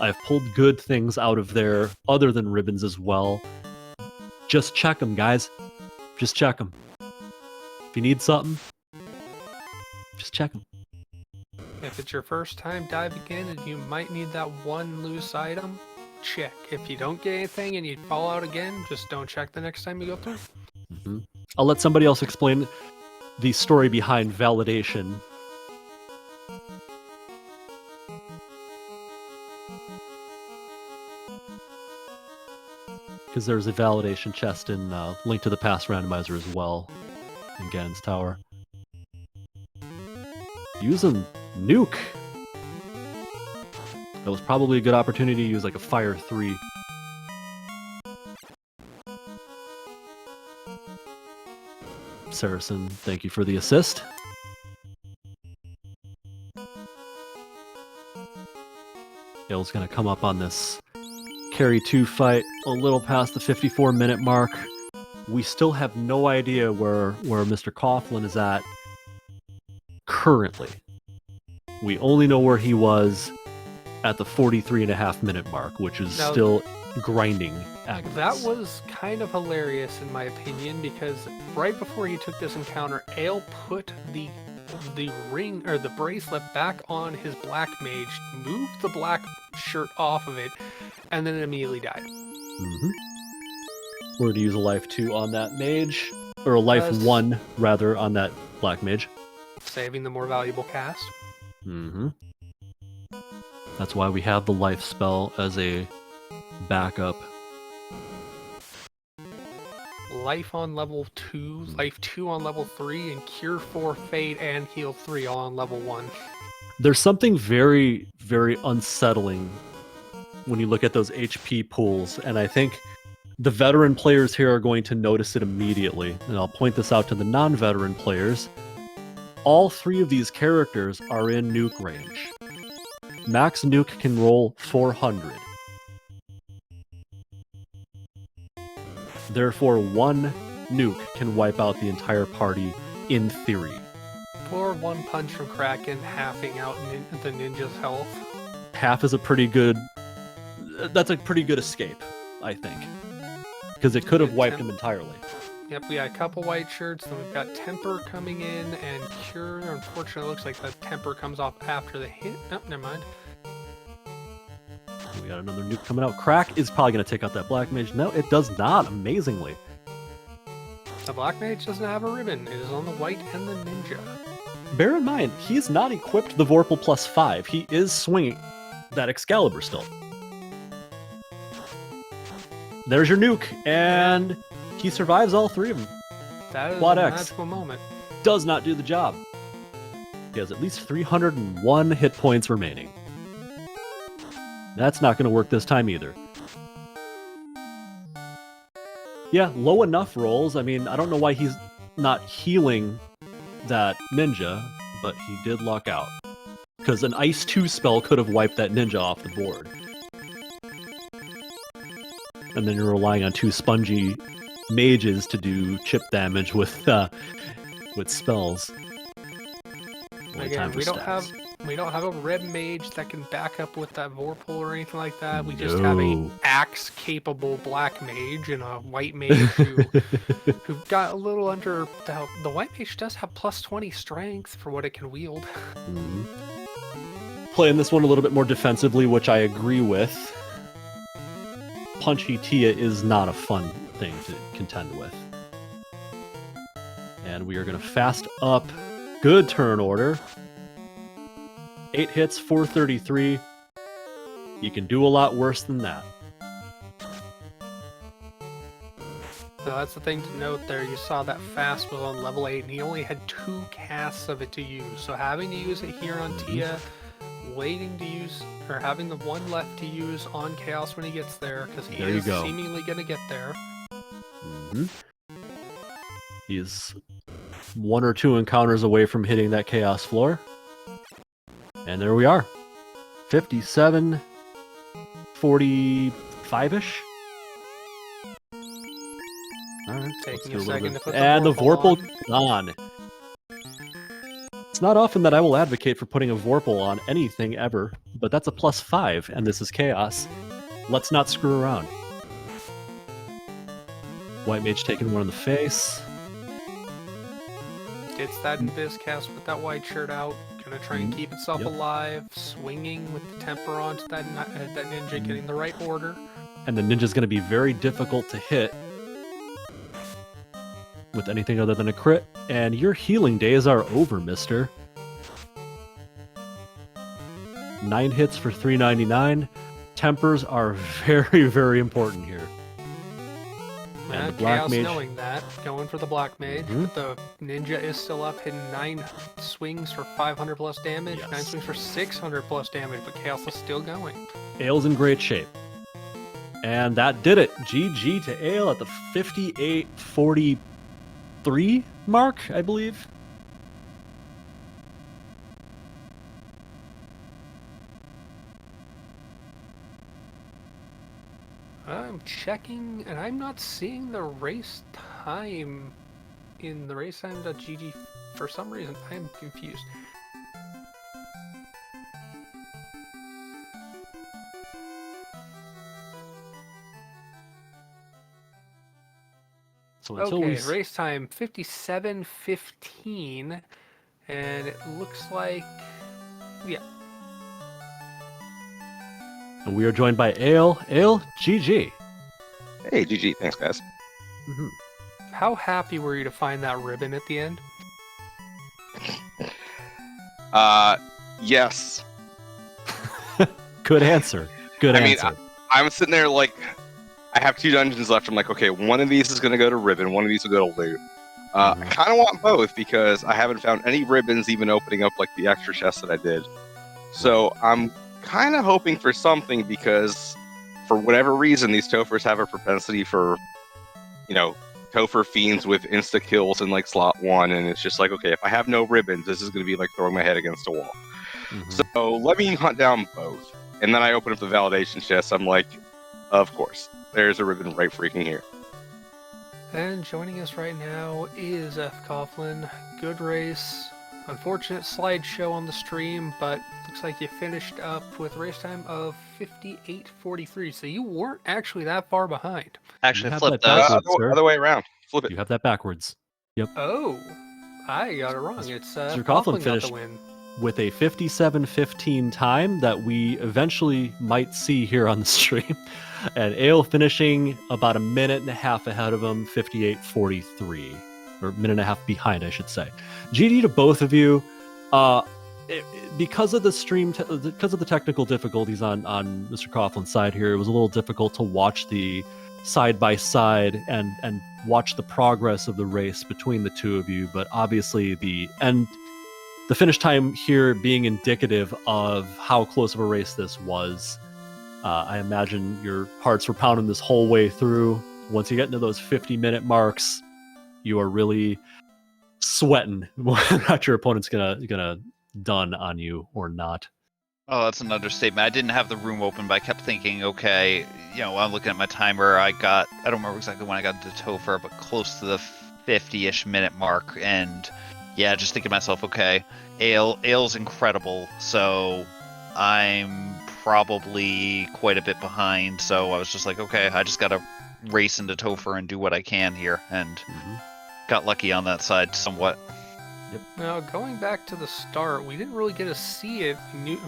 I've pulled good things out of there other than ribbons as well. Just check them, guys. Just check them. If you need something, just check them. If it's your first time diving in and you might need that one loose item, check. If you don't get anything and you fall out again, just don't check the next time you go through. Mm-hmm. I'll let somebody else explain the story behind validation. Because there's a validation chest in Link to the Past Randomizer as well in Ganon's Tower. Using Nuke. That was probably a good opportunity to use like a Fire 3. Saracen, thank you for the assist. Gale's gonna come up on this carry 2 fight a little past the 54-minute mark. We still have no idea where Mr. Coughlin is at currently. We only know where he was at the 43.5-minute mark, which is still grinding agonies. That was kind of hilarious in my opinion, because right before he took this encounter, Ale put the ring or the bracelet back on his black mage, moved the black shirt off of it, and then immediately died. Mm-hmm. We're going to use a life 2 on that mage, or a life 1 rather on that black mage, saving the more valuable cast. Mm-hmm. That's why we have the life spell as a backup. Life on level 2, life 2 on level 3, and cure 4 fade and heal 3 all on level 1. There's something very, very unsettling when you look at those HP pools, and I think the veteran players here are going to notice it immediately. And I'll point this out to the non-veteran players. All 3 of these characters are in nuke range. Max nuke can roll 400. Therefore, 1 nuke can wipe out the entire party in theory. Or 1 punch from Kraken, halving out the ninja's health. Half is a pretty good... That's a pretty good escape, I think. Because it could have wiped him entirely. Yep, we got a couple white shirts, then we've got Temper coming in, and Cure. Unfortunately, it looks like the Temper comes off after the hit. Nope, never mind. We got another nuke coming out. Crack is probably going to take out that Black Mage. No, it does not, amazingly. The Black Mage doesn't have a ribbon. It is on the white and the ninja. Bear in mind, he's not equipped the Vorpal +5. He is swinging that Excalibur still. There's your nuke, and he survives all 3 of them. That is Quad a X magical moment. Does not do the job. He has at least 301 hit points remaining. That's not going to work this time either. Yeah, low enough rolls. I mean, I don't know why he's not healing that ninja, but he did luck out. Because an Ice 2 spell could have wiped that ninja off the board. And then you're relying on 2 spongy mages to do chip damage with spells. Again, we don't have a red mage that can back up with that Vorpal or anything like that. We just have a axe-capable black mage and a white mage who got a little under... The white mage does have +20 strength for what it can wield. Mm-hmm. Playing this one a little bit more defensively, which I agree with. Punchy Tia is not a fun thing to contend with. And we are going to fast up. Good turn order. 8 hits, 433. You can do a lot worse than that. So that's the thing to note there. You saw that fast was on level 8, and he only had 2 casts of it to use. So having to use it here on Tia, waiting to use, or having the 1 left to use on Chaos when he gets there, because he is seemingly going to get there. Mm-hmm. He is 1 or 2 encounters away from hitting that chaos floor. And there we are. 57, 45-ish. All right, let's Taking do a little second bit. to put the And the Vorpal Vorpal on. It's not often that I will advocate for putting a Vorpal on anything ever, but that's a +5, and this is Chaos. Let's not screw around. White Mage taking one in the face. Gets that Invis cast with that white shirt out. Gonna try and keep itself Yep. alive. Swinging with the temper onto that ninja, getting the right order. And the ninja's going to be very difficult to hit with anything other than a crit. And your healing days are over, mister. 9 hits for 399. Tempers are very, very important here. And the Black Chaos Mage. knowing that, going for the Black Mage, Mhm. but the ninja is still up, hitting 9 swings for 500 plus damage, Yes. 9 swings for 600 plus damage, but Chaos is still going. Ale's in great shape. And that did it. GG to Ale at the 58-43 mark, I believe. I'm checking, and I'm not seeing the race time in the racetime.gg for some reason. I am confused. So until Okay, we race time 57:15, and it looks like, yeah. And we are joined by Ale. Ale, GG. Hey, GG. Thanks, guys. Mm-hmm. How happy were you to find that ribbon at the end? Yes. Good answer. Good answer. I'm sitting there like, I have 2 dungeons left. I'm like, okay, one of these is going to go to ribbon, one of these will go to loot. I kind of want both because I haven't found any ribbons even opening up like the extra chest that I did. So I'm kind of hoping for something because for whatever reason, these Tophers have a propensity for, Topher fiends with insta kills in like slot 1, and it's just like, okay, if I have no ribbons, this is going to be like throwing my head against a wall. So let me hunt down both. And then I open up the validation chest. I'm like, of course, there's a ribbon right freaking here. And joining us right now is fcoughlin. Good race. Unfortunate slideshow on the stream, but looks like you finished up with race time of 58:43. So you weren't actually that far behind. Actually, have flip that those. backwards. Sir. Other way around. Flip it. You have that backwards. Oh, I got it wrong. It's Mr. Coughlin Coughlin got finished the win. With a 57:15 time that we eventually might see here on the stream. And Ale finishing about a minute and a half ahead of him, 58:43. Or a minute and a half behind, I should say. GD to both of you. Because of the stream, because of the technical difficulties on Mr. Coughlin's side here, it was a little difficult to watch the side by side and watch the progress of the race between the two of you. But obviously, the finish time here being indicative of how close of a race this was. I imagine your hearts were pounding this whole way through. Once you get into those 50-minute marks, you are really sweating whether or not your opponent's gonna done on you or not. Oh, that's an understatement. I didn't have the room open, but I kept thinking, okay, I'm looking at my timer. I don't remember exactly when I got to Topher, but close to the 50-ish minute mark. And yeah, just thinking to myself, okay, Ale's incredible. So I'm probably quite a bit behind. So I was just like, okay, I just got to race into Topher and do what I can here. And got lucky on that side somewhat. Now, going back to the start, we didn't really get to see it.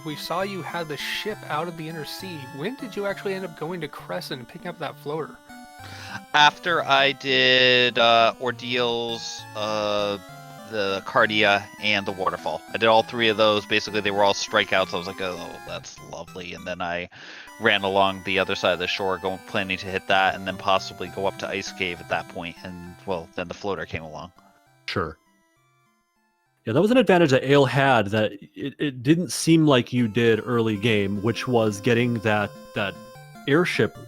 We saw you had the ship out of the inner sea. When did you actually end up going to Crescent and picking up that floater? After I did Ordeals, the Cardia, and the Waterfall. I did all 3 of those. Basically, they were all strikeouts. I was like, oh, that's lovely. And then I ran along the other side of the shore, planning to hit that, and then possibly go up to Ice Cave at that point. And, well, then the floater came along. Sure. Yeah, that was an advantage that Ale had that it didn't seem like you did early game, which was getting that airship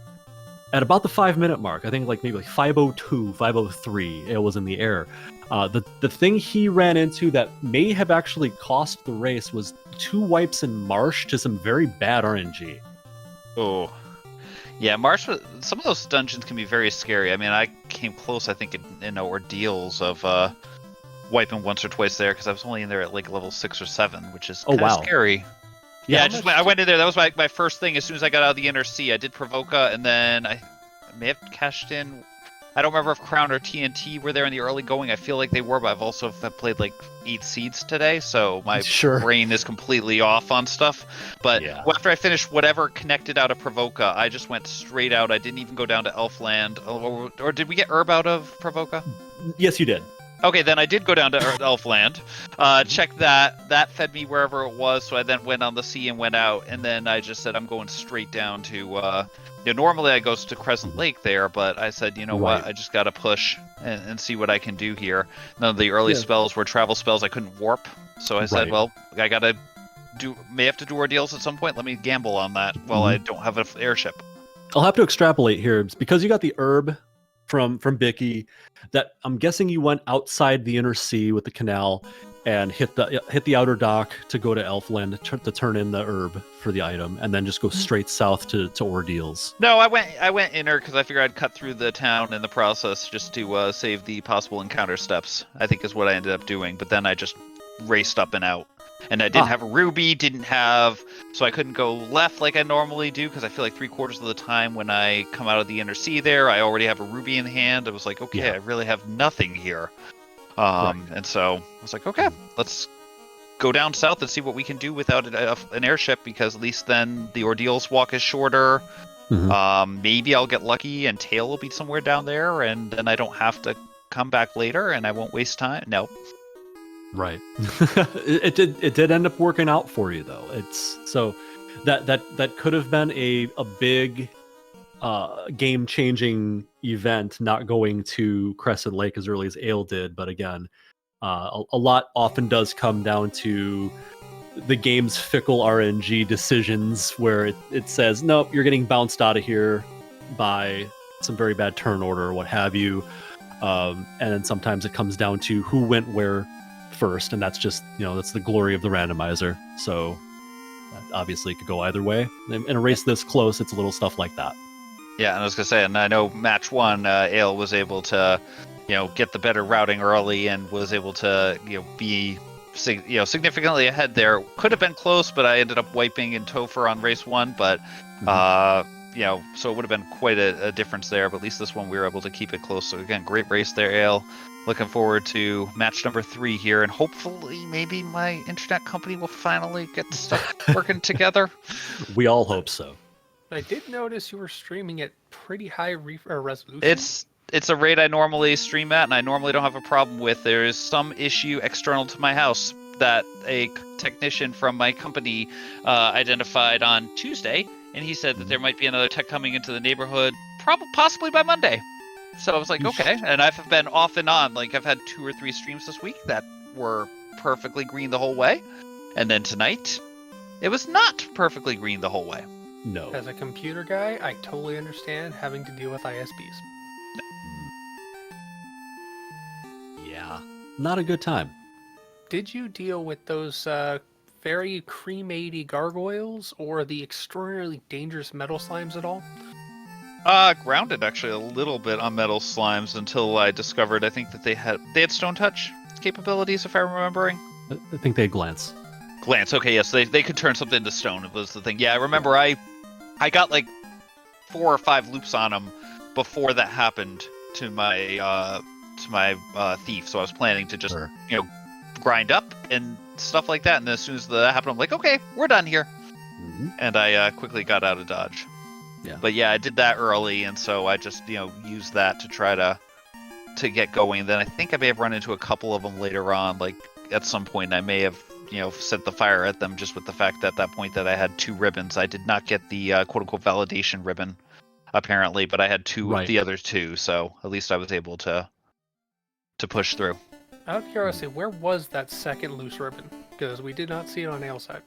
at about the 5-minute mark, I think like maybe like 5:02, 5:03, Ale was in the air. The thing he ran into that may have actually cost the race was 2 wipes in Marsh to some very bad RNG. Oh. Yeah, Marsh, some of those dungeons can be very scary. I mean, I came close, I think, in ordeals of wiping once or twice there, because I was only in there at like level 6 or 7, which is kind of scary. Yeah, I went in there. That was my first thing. As soon as I got out of the Inner Sea, I did Provoca, and then I may have cashed in. I don't remember if Crown or TNT were there in the early going. I feel like they were, but I've also played like 8 seeds today, so my brain is completely off on stuff. But after I finished whatever connected out of Provoca, I just went straight out. I didn't even go down to Elfland. Or did we get Herb out of Provoca? Yes, you did. Okay, then I did go down to Elfland, checked that. That fed me wherever it was, so I then went on the sea and went out, and then I just said I'm going straight down to, normally I go to Crescent Lake there, but I said, you know what, I just got to push and see what I can do here. None of the early spells were travel spells. I couldn't warp, so I said, well, I got to may have to do ordeals at some point. Let me gamble on that while I don't have an airship. I'll have to extrapolate here, because you got the herb from Bicky, that I'm guessing you went outside the Inner Sea with the canal and hit the outer dock to go to Elfland to turn in the herb for the item, and then just go straight south to ordeals. No, I went inner because I figured I'd cut through the town in the process just to save the possible encounter steps, I think is what I ended up doing. But then I just raced up and out. And I didn't have a ruby, so I couldn't go left like I normally do, because I feel like 3/4 of the time when I come out of the Inner Sea there, I already have a ruby in hand. I was like, okay, I really have nothing here. And so I was like, okay, let's go down south and see what we can do without an airship, because at least then the ordeals walk is shorter. Maybe I'll get lucky and Tail will be somewhere down there, and then I don't have to come back later and I won't waste time. No. Right. it did end up working out for you, though. It's so that could have been a big game changing event, not going to Crescent Lake as early as Ale did. But again, a lot often does come down to the game's fickle RNG decisions, where it says, nope, you're getting bounced out of here by some very bad turn order or what have you. And then sometimes it comes down to who went where first, and that's just, that's the glory of the randomizer. So obviously it could go either way. In a race this close, it's a little stuff like that. Yeah, and I was gonna say, and I know match 1, Ale was able to, get the better routing early and was able to, be significantly ahead there. Could have been close, but I ended up wiping in Topher on race 1, but so it would have been quite a difference there. But at least this one we were able to keep it close. So again, great race there, Ale. Looking forward to match number 3 here, and hopefully maybe my internet company will finally get stuff working together. We all hope so. I did notice you were streaming at pretty high resolution. It's a rate I normally stream at, and I normally don't have a problem with. There is some issue external to my house that a technician from my company identified on Tuesday, and he said that there might be another tech coming into the neighborhood, possibly by Monday. So I was like, okay, and I've been off and on. Like, I've had 2 or 3 streams this week that were perfectly green the whole way, and then tonight, it was not perfectly green the whole way. No. As a computer guy, I totally understand having to deal with ISPs. Yeah, not a good time. Did you deal with those very cremate-y gargoyles or the extraordinarily dangerous metal slimes at all? Grounded actually a little bit on metal slimes until I discovered, I think that they had stone touch capabilities, if I'm remembering. I think they glance. Glance, okay, yes, they could turn something into stone. It was the thing. Yeah, I remember I got like 4 or 5 loops on them before that happened to my thief. So I was planning to just grind up and stuff like that. And as soon as that happened, I'm like, okay, we're done here. And I quickly got out of dodge. Yeah. But yeah, I did that early, and so I just used that to try to get going. Then I think I may have run into a couple of them later on. Like at some point, I may have set the fire at them just with the fact that at that point that I had 2 ribbons. I did not get the quote unquote validation ribbon apparently, but I had 2 of the other 2, so at least I was able to push through. Out of curiosity, where was that second loose ribbon? Because we did not see it on Ale's side.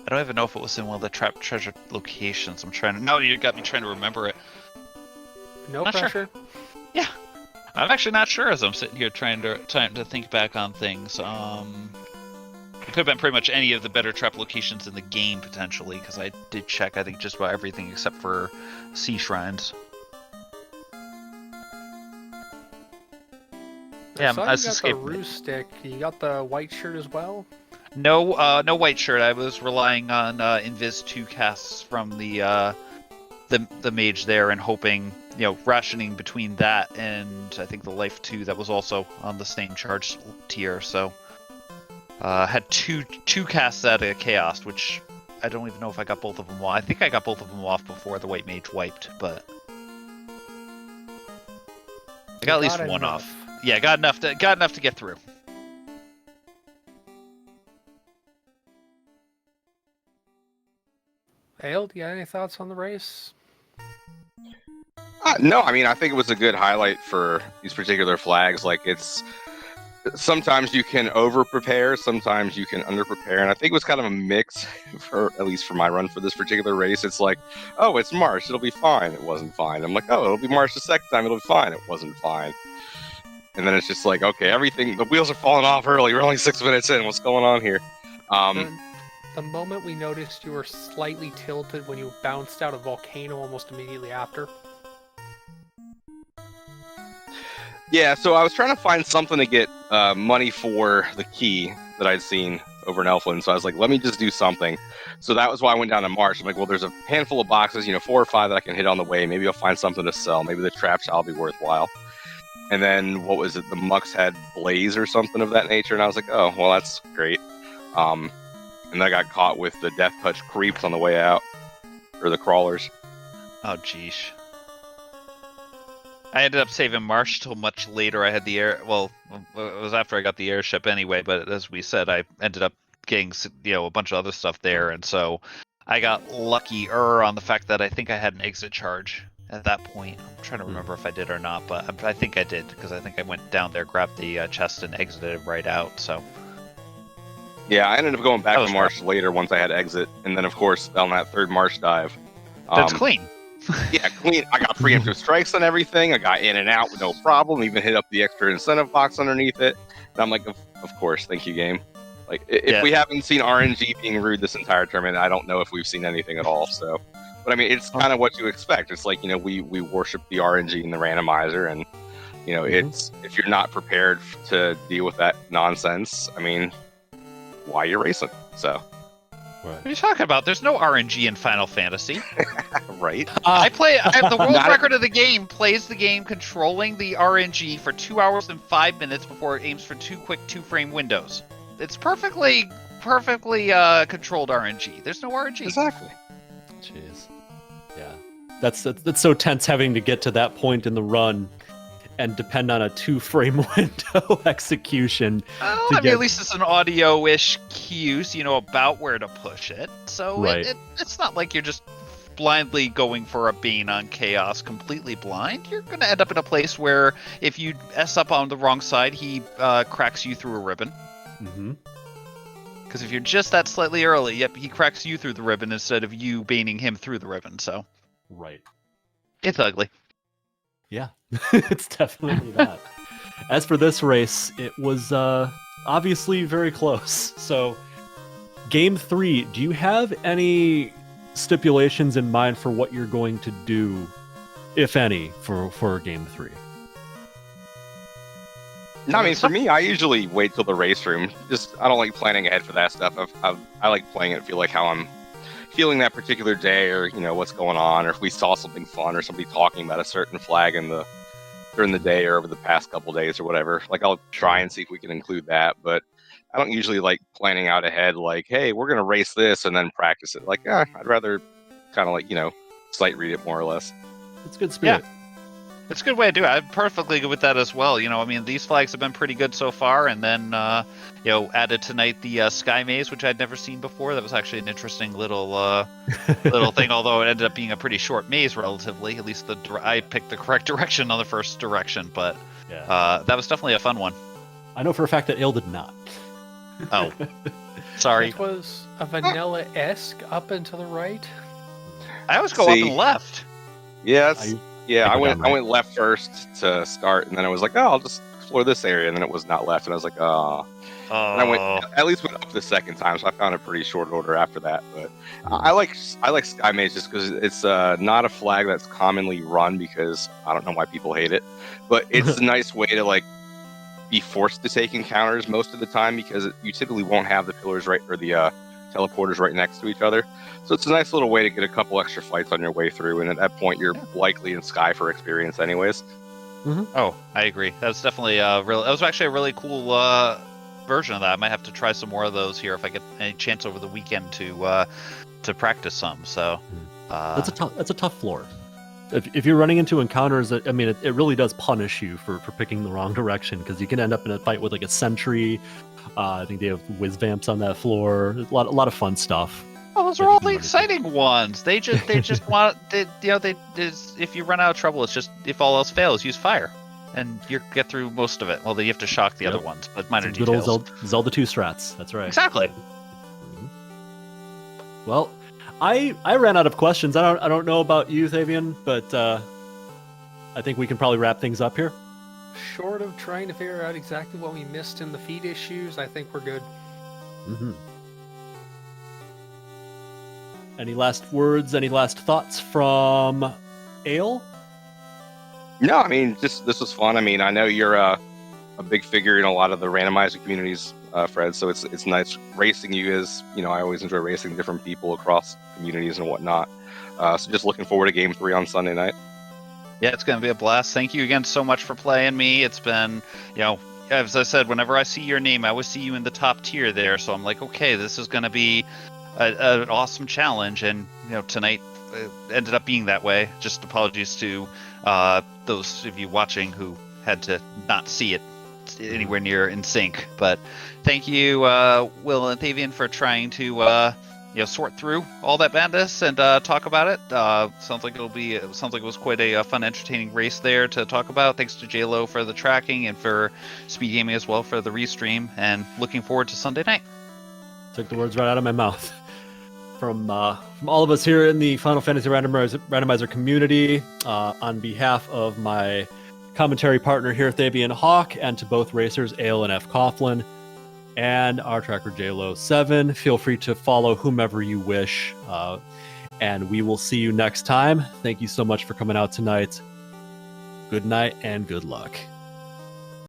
I don't even know if it was in one of the trap treasure locations. I'm trying to. No, you got me trying to remember it. No Not sure. pressure. Yeah, I'm actually not sure as I'm sitting here trying to think back on things. It could have been pretty much any of the better trap locations in the game potentially, because I did check. I think just about everything except for sea shrines. Yeah, I saw I you got the escaped. Ro stick. You got the white shirt as well. No, no white shirt. I was relying on Invis 2 casts from the mage there, and hoping, rationing between that and I think the life 2 that was also on the same charge tier. So had two casts out of chaos, which I don't even know if I got both of them off. I think I got both of them off before the white mage wiped, but I got at least one enough. off. Yeah, got enough to get through. Ale, do you have any thoughts on the race? No, I mean, I think it was a good highlight for these particular flags. Like, it's sometimes you can over prepare, sometimes you can under prepare, and I think it was kind of a mix for at least for my run for this particular race. It's like, oh, it's March, it'll be fine. It wasn't fine. I'm like, oh, it'll be March the second time, it'll be fine. It wasn't fine. And then it's just like, okay, everything, the wheels are falling off early. We're only 6 minutes in. What's going on here? The moment we noticed you were slightly tilted when you bounced out a volcano almost immediately after. Yeah, so I was trying to find something to get money for the key that I'd seen over in Elfland. So I was like, let me just do something. So that was why I went down to March. I'm like, well, there's a handful of boxes, 4 or 5 that I can hit on the way. Maybe I'll find something to sell. Maybe the trap shop will be worthwhile. And then, what was it? The Mux had Blaze or something of that nature. And I was like, oh, well, that's great. And then I got caught with the Death Touch creeps on the way out. Or the crawlers. Oh, jeez. I ended up saving Marsh till much later. I had the air. Well, it was after I got the airship anyway. But as we said, I ended up getting a bunch of other stuff there, and so I got luckier on the fact that I think I had an exit charge at that point. I'm trying to remember if I did or not, but I think I did, because I think I went down there, grabbed the chest, and exited right out. So. Yeah, I ended up going back That was to Marsh later once I had exit, and then of course on that third Marsh dive. That's clean. Yeah, clean. I got preemptive strikes on everything. I got in and out with no problem. Even hit up the extra incentive box underneath it. And I'm like, of course, thank you, game. Like, if we haven't seen RNG being rude this entire tournament, I don't know if we've seen anything at all. So, but I mean, it's kind of what you expect. It's like, we worship the RNG and the randomizer, and it's, if you're not prepared to deal with that nonsense, I mean, why you're racing? So. Right. What are you talking about? There's no RNG in Final Fantasy. Right. I have the world record of the game, plays the game controlling the RNG for 2 hours and 5 minutes before it aims for 2 quick 2-frame windows. It's perfectly controlled RNG. There's no RNG. Exactly. Jeez. Yeah. That's so tense having to get to that point in the run and depend on a 2-frame window execution. Oh, at least it's an audio-ish cue, so you know about where to push it. So right. It's not like you're just blindly going for a Bane on Chaos completely blind. You're going to end up in a place where if you S up on the wrong side, he cracks you through a ribbon. Mm-hmm. Because if you're just that slightly early, yep, he cracks you through the ribbon instead of you baning him through the ribbon, so. Right. It's ugly. Yeah, it's definitely that. As for this race, it was obviously very close. So, Game 3, do you have any stipulations in mind for what you're going to do, if any, for Game 3? No, I mean, for me, I usually wait till the race room. I don't like planning ahead for that stuff. I like playing it, feel like how I'm feeling that particular day, or what's going on, or if we saw something fun or somebody talking about a certain flag during the day or over the past couple days or whatever. Like, I'll try and see if we can include that, but I don't usually like planning out ahead, like, hey, we're gonna race this and then practice it. Like, I'd rather kind of like sight read it more or less. It's good spirit. Yeah. It's a good way to do it. I'm perfectly good with that as well. These flags have been pretty good so far, and then added tonight the Sky Maze, which I'd never seen before. That was actually an interesting little thing, although it ended up being a pretty short maze relatively. At least I picked the correct direction on the first direction, but that was definitely a fun one. I know for a fact that Ale did not. Oh. Sorry. It was a vanilla-esque up and to the right. I always go up See. and left. Yes. Yeah, I I go went down right. I went left first to start, and then I was like, oh, I'll just explore this area, and then it was not left, and I was like, oh. And I went Oh, at least went up the second time, so I found a pretty short order after that. But I like Sky Mage just because it's not a flag that's commonly run because I don't know why people hate it, but it's a nice way to like be forced to take encounters most of the time because you typically won't have the pillars right or the teleporters right next to each other. So it's a nice little way to get a couple extra fights on your way through, and at that point you're likely in Sky for experience anyways. oh, I agree. That was definitely that was actually a really cool version of that. I might have to try some more of those here if I get any chance over the weekend to practice some. So That's a tough floor. If you're running into encounters, I mean, it really does punish you for picking the wrong direction because you can end up in a fight with like a sentry. I think they have whiz vamps on that floor. A lot of fun stuff. Oh, those Yeah, are you all can the run into. exciting ones. They just want if you run out of trouble, it's just if all else fails, use fire, and you get through most of it. Well, you have to shock the Yep. other ones, but minor Some good old details. Zelda 2 strats. That's right. Exactly. Mhm. Well, I ran out of questions. I don't know about you, Thavian, but I think we can probably wrap things up here. Short of trying to figure out exactly what we missed in the feed issues, I think we're good. Mm-hmm. Any last words? Any last thoughts from Ale? No, I mean, just this was fun. I mean, I know you're a big figure in a lot of the randomizer communities, Fred. So it's nice racing you. As you know, I always enjoy racing different people across communities and whatnot. So just looking forward to Game 3 on Sunday night. Yeah, it's going to be a blast. Thank you again so much for playing me. It's been, as I said, whenever I see your name, I always see you in the top tier there. So I'm like, okay, this is going to be an awesome challenge. And, tonight ended up being that way. Just apologies to those of you watching who had to not see it anywhere near in sync. But thank you, Will and Thavian, for trying to sort through all that madness and talk about it. Sounds like it was quite a fun, entertaining race there to talk about. Thanks to JLo for the tracking and for Speed Gaming as well for the restream. And looking forward to Sunday night. Took the words right out of my mouth. From all of us here in the Final Fantasy Randomizer community, on behalf of my commentary partner here, Thavian Hawk, and to both racers, Ale and fcoughlin, and our tracker JLo7, feel free to follow whomever you wish, and we will see you next time. Thank you so much for coming out tonight. Good night and good luck.